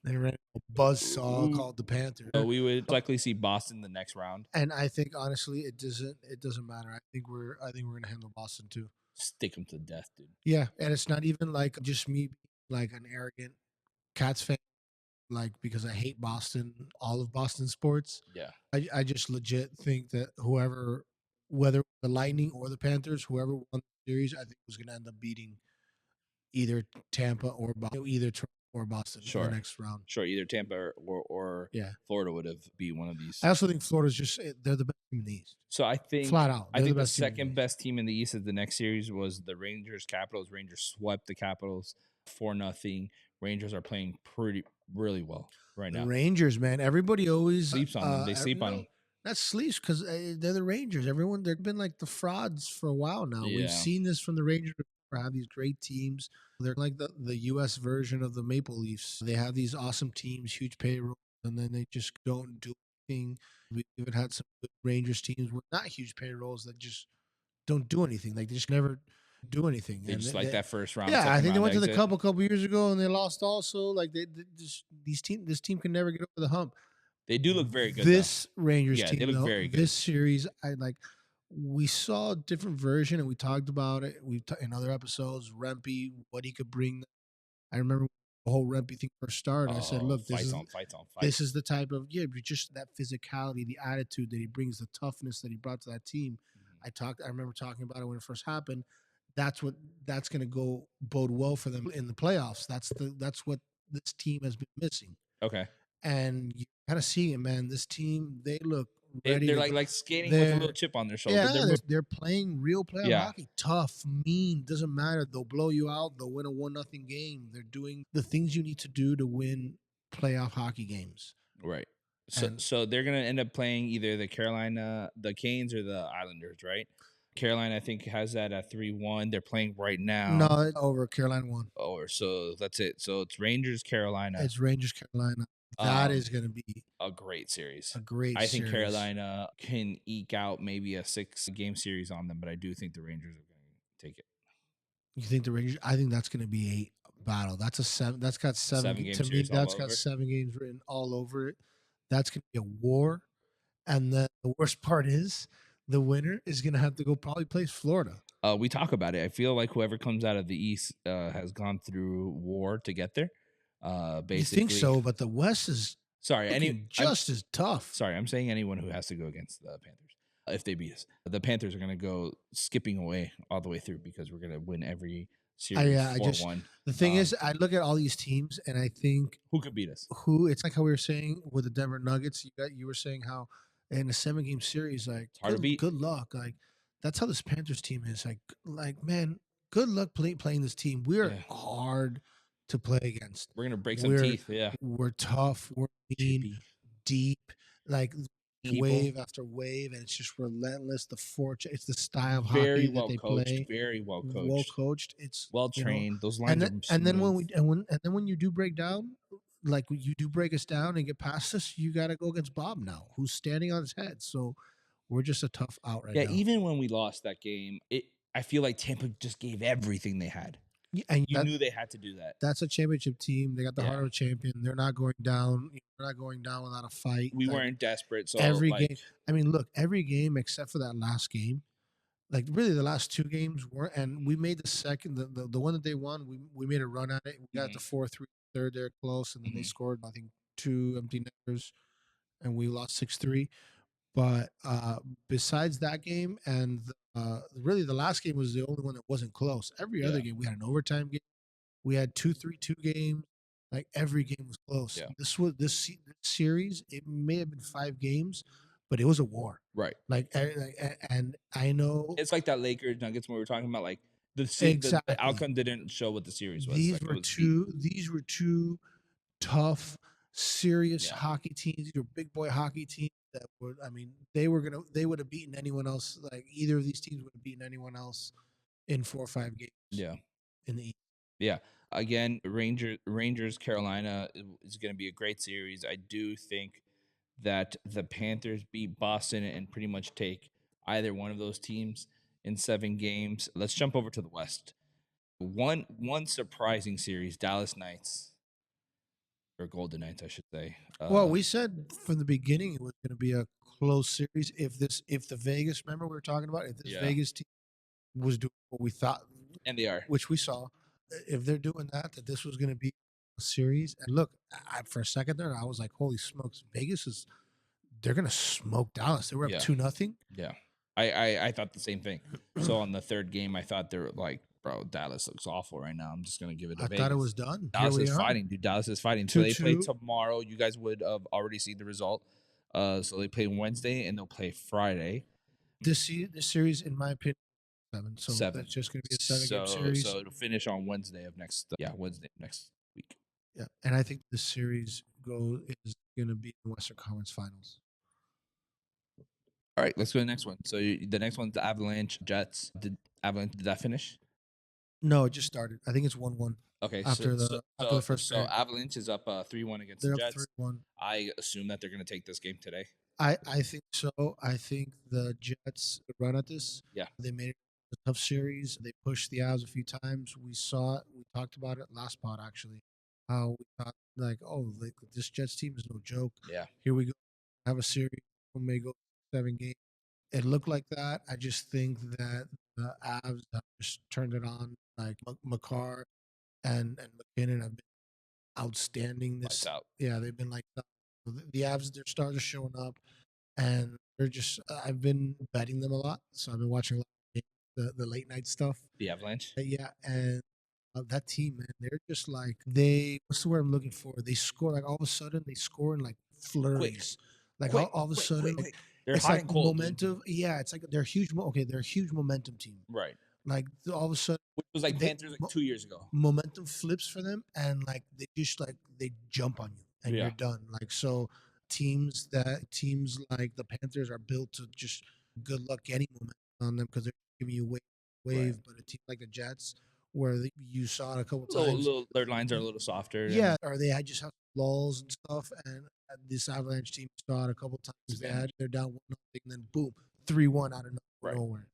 They ran a buzzsaw called the Panthers. So we would likely see Boston the next round. And I think honestly, it doesn't matter. I think we're gonna handle Boston too. Stick them to death, dude. Yeah, and it's not even like just me being like an arrogant Cats fan, like because I hate Boston, all of Boston sports. Yeah. I just legit think that whoever, whether the Lightning or the Panthers, whoever won the series, I think was gonna end up beating either Tampa or either Toronto or Boston in the next round. Sure, either Tampa or Yeah. Florida would have beat one of these. I also think Florida's just they're the best team in the East. So I think Flat out. I they're think the best team in second East. best team in the East of the next series was the Rangers Capitals. Rangers swept the Capitals 4-0. Rangers are playing really well right The now. Rangers, man. Everybody always Sleeps on them. They sleep on them. That sleeps because they're the Rangers. Everyone, they've been like the frauds for a while now. Yeah. We've seen this from the Rangers before, have these great teams. They're like the U.S. version of the Maple Leafs. They have these awesome teams, huge payroll, and then they just don't do anything. We've even had some good Rangers teams with not huge payrolls that just don't do anything. Like they just never do anything. They And just like that first round. Yeah, I think they went to the exit. cup a couple years ago and they lost also. Like they just this team can never get over the hump. They do look very good. This Rangers Yeah, team, they look though, very good. this series, we saw a different version and we talked about it. In other episodes, Rempe, what he could bring. I remember the whole Rempe thing first started. I said, look, this is the type of just that physicality, the attitude that he brings, the toughness that he brought to that team. I remember talking about it when it first happened. That's going to go bode well for them in the playoffs. That's what this team has been missing. Okay. And you kind of see it, man. This team, they look ready. They're like skating with a little chip on their shoulder. Yeah, they're playing real playoff hockey. Tough, mean, doesn't matter. They'll blow you out. They'll win a 1-0 game. They're doing the things you need to do to win playoff hockey games. Right. So they're going to end up playing either the Canes or the Islanders, right? Carolina, I think, has that at 3-1. They're playing right now. No, over Carolina 1. So that's it. So it's Rangers, Carolina. It's Rangers, Carolina. That is going to be a great series. I think Carolina can eke out maybe a 6-game series on them, but I do think the Rangers are going to take it. You think the Rangers? I think that's going to be a battle. That's a 7. That's got 7 game to me. That's got 7 games written all over it. That's going to be a war. And then the worst part is the winner is going to have to go probably play Florida. We talk about it. I feel like whoever comes out of the East has gone through war to get there. Basically, you think so, but the West is just as tough. Sorry, I'm saying anyone who has to go against the Panthers if they beat us. The Panthers are going to go skipping away all the way through because we're going to win every series 4-1. The thing is, I look at all these teams and I think who could beat us? It's like how we were saying with the Denver Nuggets. You were saying how in a 7-game series, like hard to beat. Good luck. Like that's how this Panthers team is. Like man, good luck playing this team. We're hard to play against. We're gonna break some teeth. Yeah, we're tough. We're mean, deep, like wave after wave, and it's just relentless. The fortune, it's the style of hockey that they play. Very well coached. Well coached. It's well trained. Those lines and then when you do break down, like you do break us down and get past us, you got to go against Bob now, who's standing on his head. So we're just a tough out right now. Yeah, even when we lost that game, I feel like Tampa just gave everything they had. And you knew they had to do that. That's a championship team. They got the heart of a champion. They're not going down. They're not going down without a fight. We weren't desperate. So every game. I mean, look, every game except for that last game, like really the last 2 games were, and we made the second, the one that they won. We made a run at it. We got the 4-3 third there close, and then they scored I think 2 empty netters, and we lost 6-3. But besides that game and really the last game was the only one that wasn't close. Every other game, we had an overtime game. We had 2-3-2 games. Like every game was close. Yeah. This series, it may have been 5 games, but it was a war. Right. Like, and I know it's like that Lakers Nuggets when we were talking about like the outcome didn't show what the series was. These were two tough, serious hockey teams. These were big boy hockey teams that would. I mean, they would have beaten anyone else. Like either of these teams would have beaten anyone else in 4 or 5 games. Yeah. In the East. Yeah. Again, Rangers, Carolina is going to be a great series. I do think that the Panthers beat Boston and pretty much take either one of those teams in 7 games. Let's jump over to the West. One surprising series, Dallas Knights or Golden Knights, I should say. Well, we said from the beginning it was going to be a close series. If the Vegas, remember we were talking about, if this Yeah. Vegas team was doing what we thought, and they are. which we saw, if they're doing that this was going to be a series. And look, for a second there, I was like, holy smokes, they're going to smoke Dallas. They were up Yeah. 2-0. Yeah. I thought the same thing. So on the third game, I thought they were like, bro, Dallas looks awful right now. I'm just gonna give it to I Vegas. thought it was done. Dallas Here we is are. fighting, dude. Dallas is fighting. So they play 2-2. tomorrow. You guys would have already seen the result. So they play Wednesday and they'll play Friday. This series, in my opinion, 7. So 7. that's just going to be a 7-game series. So it'll finish on Wednesday of next. Wednesday of next week. Yeah, and I think this series is going to be the Western Conference Finals. All right, let's go to the next one. So the next one's the Avalanche Jets. Did that finish? No, it just started. I think it's 1-1. Okay, after the first. So Avalanche is up 3-1 against they're the Jets. Up 3-1. I assume that they're going to take this game today. I think so. I think the Jets would run at this. Yeah, they made it a tough series. They pushed the Avs a few times. We saw it. We talked about it last pod actually. How we thought this Jets team is no joke. Yeah, here we go. Have a series. We may go 7 games. It looked like that. I just think that the Avs have just turned it on. Like Makar and McKinnon have been outstanding. Yeah, they've been like the Avs. Their stars are showing up, and they're just. I've been betting them a lot, so I've been watching a lot of the late night stuff. The Avalanche. Yeah, and that team, man, they're just like what's the word I'm looking for? They score like all of a sudden they score in like flurries. Like all of a sudden, quick. They're it's hot like and cold, momentum. Dude. Yeah, it's like they're huge. They're a huge momentum team. Right. Like all of a sudden, it was like Panthers like 2 years ago. Momentum flips for them, and like they just they jump on you, and you're done. Like so, teams like the Panthers are built to just good luck getting momentum on them because they're giving you wave. Right. But a team like the Jets, where you saw it a couple times, their lines are a little softer. Yeah, or they just have lulls and stuff, and this Avalanche team saw it a couple times. They're down 1-0, and then boom, 3-1 out of nowhere.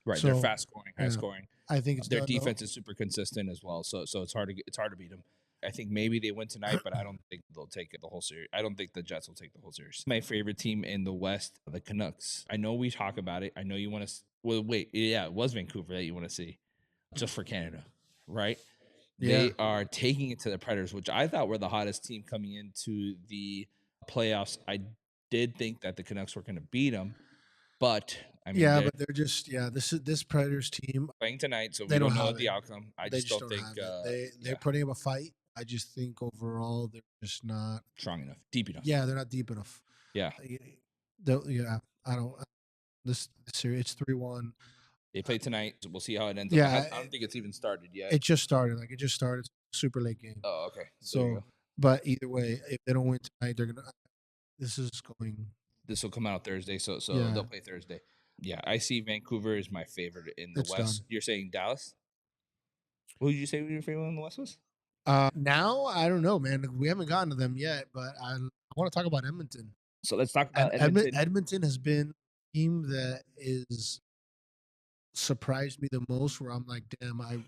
Right, so, they're fast scoring, high scoring. I think their defense is super consistent as well. So it's hard to beat them. I think maybe they win tonight, but I don't think they'll take it the whole series. I don't think the Jets will take the whole series. My favorite team in the West, the Canucks. I know we talk about it. I know you want to. Well, wait, yeah, it was Vancouver that you want to see, just for Canada, right? Yeah. They are taking it to the Predators, which I thought were the hottest team coming into the playoffs. I did think that the Canucks were going to beat them. But I mean, but they're just this Predators team playing tonight, so we don't know the outcome. I just don't think they're putting up a fight. I just think overall they're just not strong enough, deep enough. Yeah, they're not deep enough. Yeah, I don't. This series it's 3-1. They play tonight. So we'll see how it ends up. I don't think it's even started yet. It just started. It just started. Super late game. Oh, okay. So, but either way, if they don't win tonight, they're gonna. This will come out Thursday, so they'll play Thursday. Yeah, I see Vancouver is my favorite in the West. Done. You're saying Dallas? What did you say your favorite in the West was? Now I don't know, man. We haven't gotten to them yet, but I want to talk about Edmonton. So let's talk about Edmonton. Edmonton has been a team that is surprised me the most. Where I'm like, damn, I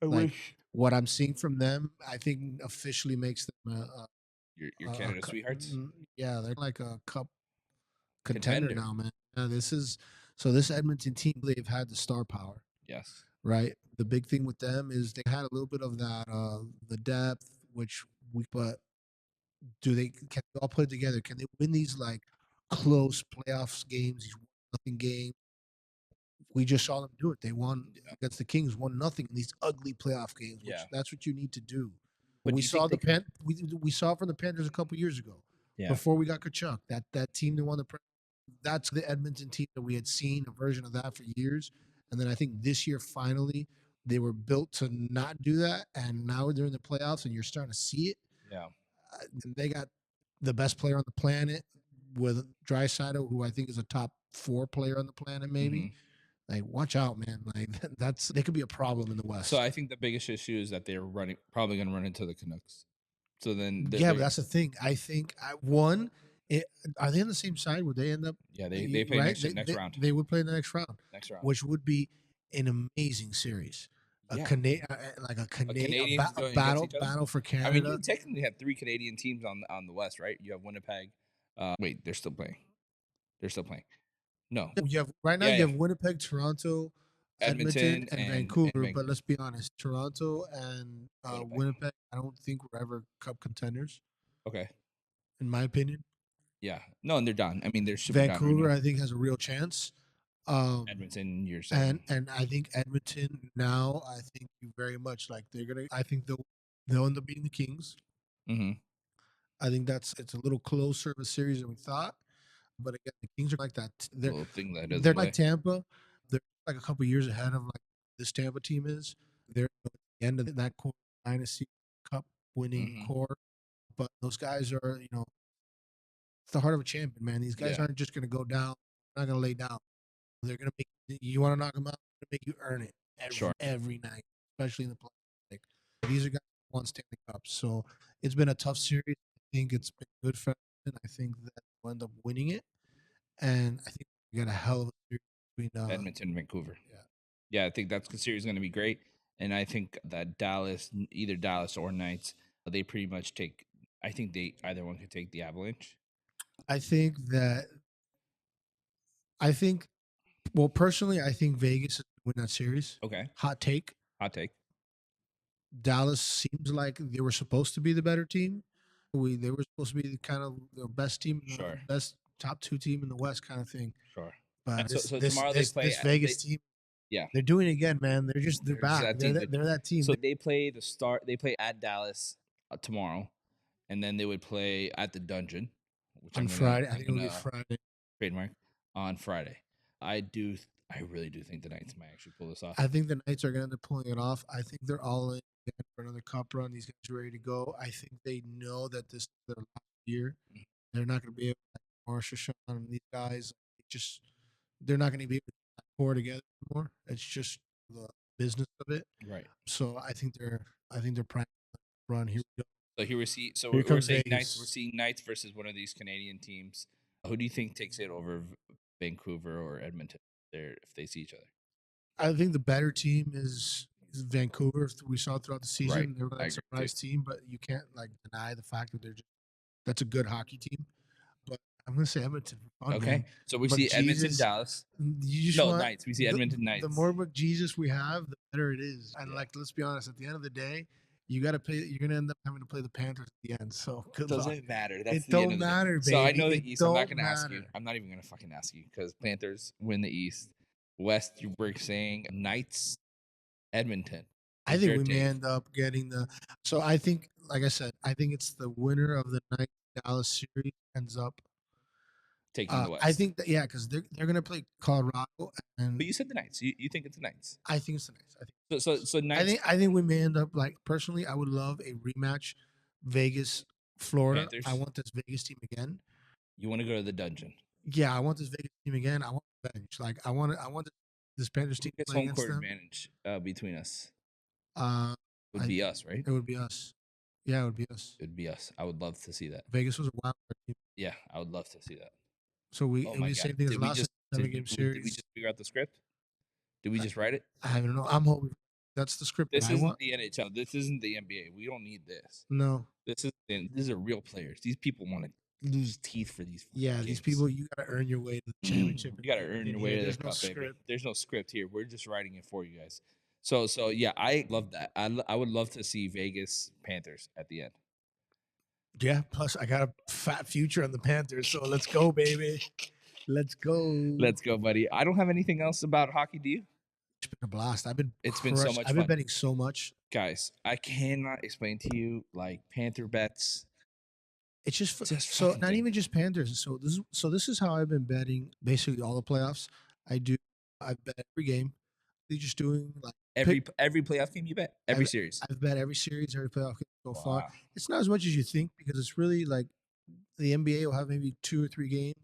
wish what I'm seeing from them. I think officially makes them your Canada sweethearts. Yeah, they're like a cup contender now, man. This Edmonton team, they've had the star power. Yes. Right. The big thing with them is they had a little bit of that the depth, but can they all put it together? Can they win these like close playoffs games, these 1-0 games? We just saw them do it. They won against the Kings, 1-0 in these ugly playoff games. That's what you need to do. But we saw we saw it from the Panthers a couple years ago. Yeah. Before we got Kachuk, that team that won that's the Edmonton team that we had seen a version of that for years. And then I think this year, finally, they were built to not do that. And now they're in the playoffs and you're starting to see it. Yeah. They got the best player on the planet with Draisaitl, who I think is a top 4 player on the planet, maybe. Mm-hmm. Like, watch out, man. Like, they could be a problem in the West. So I think the biggest issue is that they're probably going to run into the Canucks. So then, but that's the thing. I think are they on the same side? Would they end up? Yeah, they play next round. They would play in the next round, which would be an amazing series. Yeah. like a Canadians going against each other? battle for I mean, you Canada. technically have 3 Canadian teams on the West, right? You have Winnipeg. Wait, they're still playing. They're still playing. No. You have right now. Yeah, You yeah. have Winnipeg, Toronto, Edmonton, Edmonton and and Vancouver. But Vancouver. let's be honest, Toronto and Winnipeg. Winnipeg, I don't think were ever Cup contenders, Okay. in my opinion. Yeah. No, and they're done. I mean, they're super Vancouver, done right I think, has a real chance. now. Edmonton, you're saying. And I think Edmonton now, I think very much like they're gonna. I think they'll end up beating the Kings. Mm-hmm. I think it's a little closer of a series than we thought. But again, the Kings are like that. Little thing that doesn't They're play. like Tampa. They're like a couple years ahead of like this Tampa team is. They're at the end of that core dynasty cup winning core. But those guys are, it's the heart of a champion, man. These guys aren't just gonna go down. They're not gonna lay down. They're gonna make you want to knock them out. They're gonna make you earn it every night, especially in the playoffs. Like, these are guys who won Stanley Cups, so it's been a tough series. I think it's been good for them. I think that we'll end up winning it, and I think we got a hell of a series between Edmonton and Vancouver. Yeah. Yeah, I think that series is going to be great. And I think that either Dallas or Knights, they pretty much take. I think either one could take the Avalanche. Well, personally, I think Vegas is going to win that series. Okay. Hot take. Dallas seems like they were supposed to be the better team. They were supposed to be the best team, best top 2 team in the West, kind of thing. Sure. But so tomorrow they play this Vegas team. Yeah, they're doing it again, man. They're back. They're that team. So they play They play at Dallas tomorrow, and then they would play at the Dungeon, which on Friday. I think it'll be Friday. Trademark on Friday. I really do think the Knights might actually pull this off. I think the Knights are going to end up pulling it off. I think they're all in for another cup run. These guys are ready to go. I think they know that this is their last year. They're not going to be able to Marsha, Sean, and these guys. They're not going to be able to pour together anymore. It's just the business of it. Right. So I think they're prime run. Here we go. So here we see. So we're saying Knights. We're seeing Knights versus one of these Canadian teams. Who do you think takes it over Vancouver or Edmonton? There, if they see each other. I think the better team is Vancouver. We saw throughout the season. Right. They were a surprise team, but you can't deny the fact that that's a good hockey team. But I'm gonna say Edmonton. Okay. Man. So we see Edmonton, Dallas. Knights. We see Edmonton Knights. The more McJesus we have, the better it is. And let's be honest. At the end of the day, you got to play. You're gonna end up having to play the Panthers at the end. So good luck. Doesn't matter. It don't matter, baby. So I know the East. I'm not gonna ask you. I'm not even gonna fucking ask you because Panthers win the East. West, we're saying Knights, Edmonton. I think we may end up getting the. So I think, like I said, I think it's the winner of the Knights Dallas series ends up taking the West. I think that because they're gonna play Colorado. But you said the Knights. You think it's the Knights? I think it's the Knights. So Knights. I think we may end up personally. I would love a rematch, Vegas, Florida. Panthers. I want this Vegas team again. You want to go to the Dungeon? Yeah, I want this Vegas team again. I want revenge. I want this Panthers team to play home against court them. advantage between us. Would be us, right? It would be us. Yeah, it would be us. It would be us. I would love to see that. Vegas was a wild card team. Yeah, I would love to see that. So we same thing as last 7-game series. Did we just figure out the script? Did we just write it? I don't know. I'm hoping that's the script. This isn't the NHL. This isn't the NBA. We don't need this. No. These are real players. These people want to lose teeth for these. Yeah, these people, you got to earn your way to the championship. You got to earn your way to the cup, baby. There's no script here. We're just writing it for you guys. So yeah, I love that. I would love to see Vegas Panthers at the end. Yeah, plus I got a fat future on the Panthers, so let's go, baby. Let's go. Let's go, buddy. I don't have anything else about hockey, do you? It's been a blast. It's been so much fun. I've been betting so much. Guys, I cannot explain to you Panther bets. It's just so not even just Panthers. So this is how I've been betting basically all the playoffs. I bet every game. They're just doing every playoff game you bet? Every series. I've bet every series, every playoff game so far. It's not as much as you think because it's really the NBA will have maybe 2 or 3 games.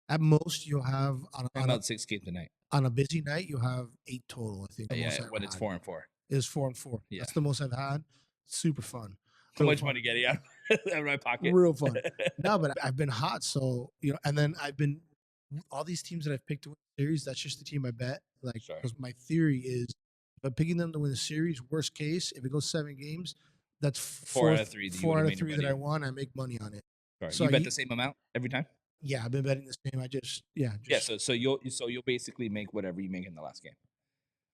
At most, you'll have about 6 games a night. On a busy night, you'll have 8 total. I think. When it's 4 and 4. It's 4 and 4. Yeah. That's the most I've had. Super fun. How much money getting out of my pocket? Real fun. No, but I've been hot, so and then I've been all these teams that I've picked to win the series. That's just the team I bet. Because my theory is But picking them to win the series, worst case, if it goes 7 games, that's 4 out of 3. Four out of 3 that I won. I make money on it. Right. So You bet the same amount every time? Yeah, I've been betting the same. So you'll basically make whatever you make in the last game.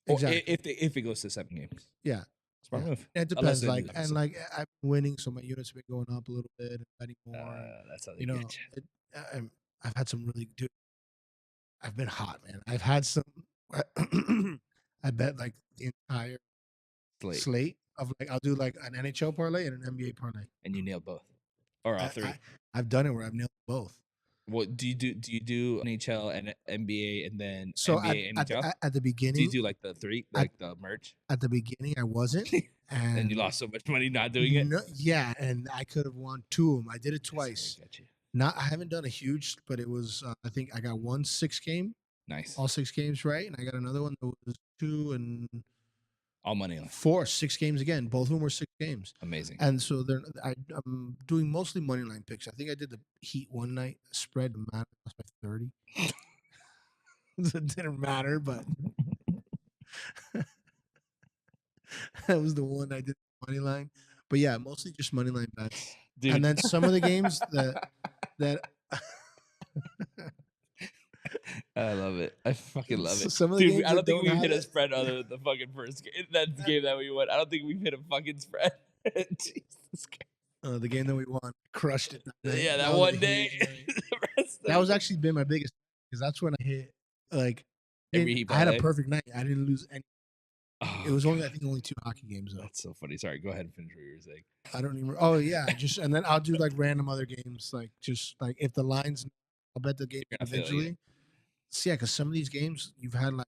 Or exactly. if it goes to 7 games. Yeah. Smart move. It depends. Like I've been winning, so my units have been going up a little bit and betting more. That's how they get you. I've had some really good. I've been hot, man. I've had some. I bet like the entire slate of like I'll do like an NHL parlay and an NBA parlay. And you nailed both, or all 3. I've done it where I've nailed both. What do you do NHL and NBA and then so NBA NHL? At the beginning, do you do like the 3, like the merge? At the beginning, I wasn't, and you lost so much money not doing it. Yeah, and I could have won 2 of them. I did it twice. I haven't done a huge, but it was. I think I got 1 6 game. Nice. All 6 games right, and I got another one that was 2 and all money line. 4 6 games again. Both of them were 6 games. Amazing. And so I'm doing mostly money line picks. I think I did the Heat one night. Spread mattered by 30. It didn't matter, but that was the one I did money line. But yeah, mostly just money line bets. Dude. And then some of the games that I love it. I fucking love it. Some of the games I don't think we've hit a spread other than the fucking first game. That game that we won. I don't think we've hit a fucking spread. Jesus Christ. The game that we won, crushed it. That one day. That was actually been my biggest, because that's when I hit like I had a perfect night. I didn't lose any. It was only 2 hockey games though. That's so funny. Sorry, go ahead and finish what you were saying. I don't even. Oh yeah, and then I'll do like random other games, like just like if the lines, I'll bet the game individually. So yeah, because some of these games you've had like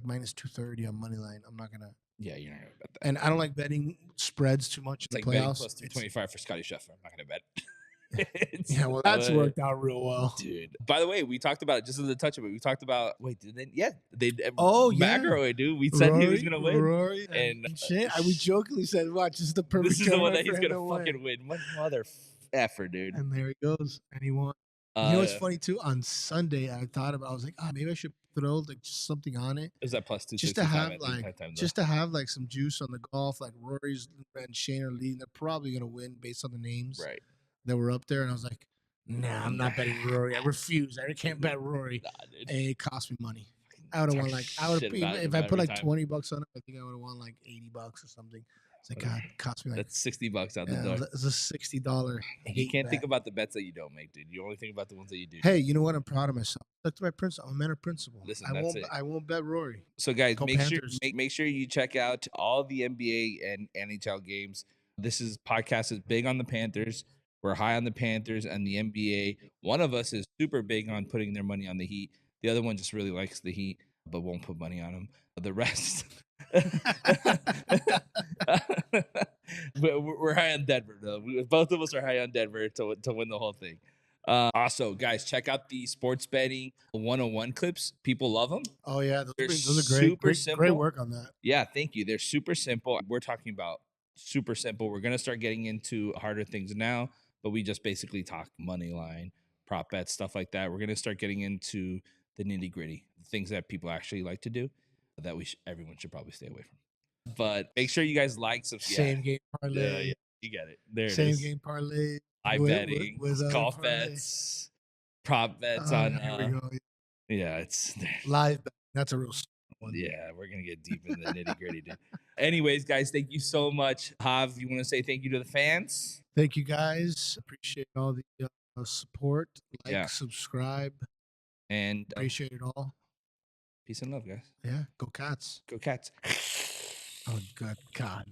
minus 230 on money line. I'm not gonna. Yeah, you're not gonna bet that. And I don't like betting spreads too much in the playoffs. Plus 325 for Scotty Scheffler. I'm not gonna bet. Yeah, well, that's worked out real well, dude. By the way, we talked about it just as a touch of it. We talked about McElroy, dude. We said he was gonna win. Rory and shit. We jokingly said, "Watch, this is the perfect." This is the one that he's gonna fucking win. What mother effer, dude. And there he goes, and he won. You know what's funny too? On Sunday, I was like, maybe I should throw like just something on it. Is that plus 265? Just to have like some juice on the golf. Like Rory's and Shane are leading. They're probably gonna win based on the names that were up there. And I was like, nah, I'm not betting Rory. I refuse. I can't bet Rory. Nah, dude. And it cost me money. I would have won if I put like $20 on it, I think I would have won like $80 or something. It's like, God, it cost me like that's $60 out the door. It's a $60. You can't think about the bets that you don't make, dude. You only think about the ones that you do. Hey, you know what? I'm proud of myself. That's my principle. I'm a man of principle. Listen, I won't bet Rory. So guys, make sure you check out all the NBA and NHL games. This podcast is big on the Panthers. We're high on the Panthers and the NBA. One of us is super big on putting their money on the Heat. The other one just really likes the Heat, but won't put money on them. The rest, but we're high on Denver, though. Both of us are high on Denver to win the whole thing. Also, guys, check out the sports betting 101 clips. People love them. Oh yeah, those are great. Great work on that. Yeah, thank you. They're super simple. We're talking about super simple. We're gonna start getting into harder things now, but we just basically talk money line, prop bets, stuff like that. We're gonna start getting into the nitty gritty, things that people actually like to do, that everyone should probably stay away from. But make sure you guys like, subscribe. Same game parlay. Yeah, you get it. There Same it is. Same game parlay. Live betting, golf bets, prop bets on. Here we go. Yeah, it's live. That's a real one. Yeah, we're gonna get deep in the nitty gritty, dude. Anyways, guys, thank you so much. Jav, you want to say thank you to the fans? Thank you, guys. Appreciate all the support. Subscribe, and appreciate it all. Peace and love, guys. Yeah, go Cats. Go Cats. Oh, good God.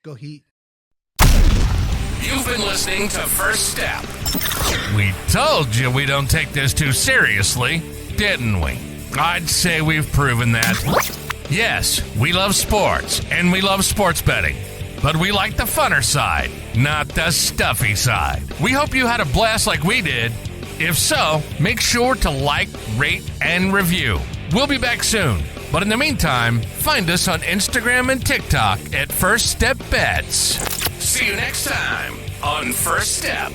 Go Heat. You've been listening to First Step. We told you we don't take this too seriously, didn't we? I'd say we've proven that. Yes, we love sports, and we love sports betting. But we like the funner side, not the stuffy side. We hope you had a blast like we did. If so, make sure to like, rate, and review. We'll be back soon. But in the meantime, find us on Instagram and TikTok at First Step Bets. See you next time on First Step.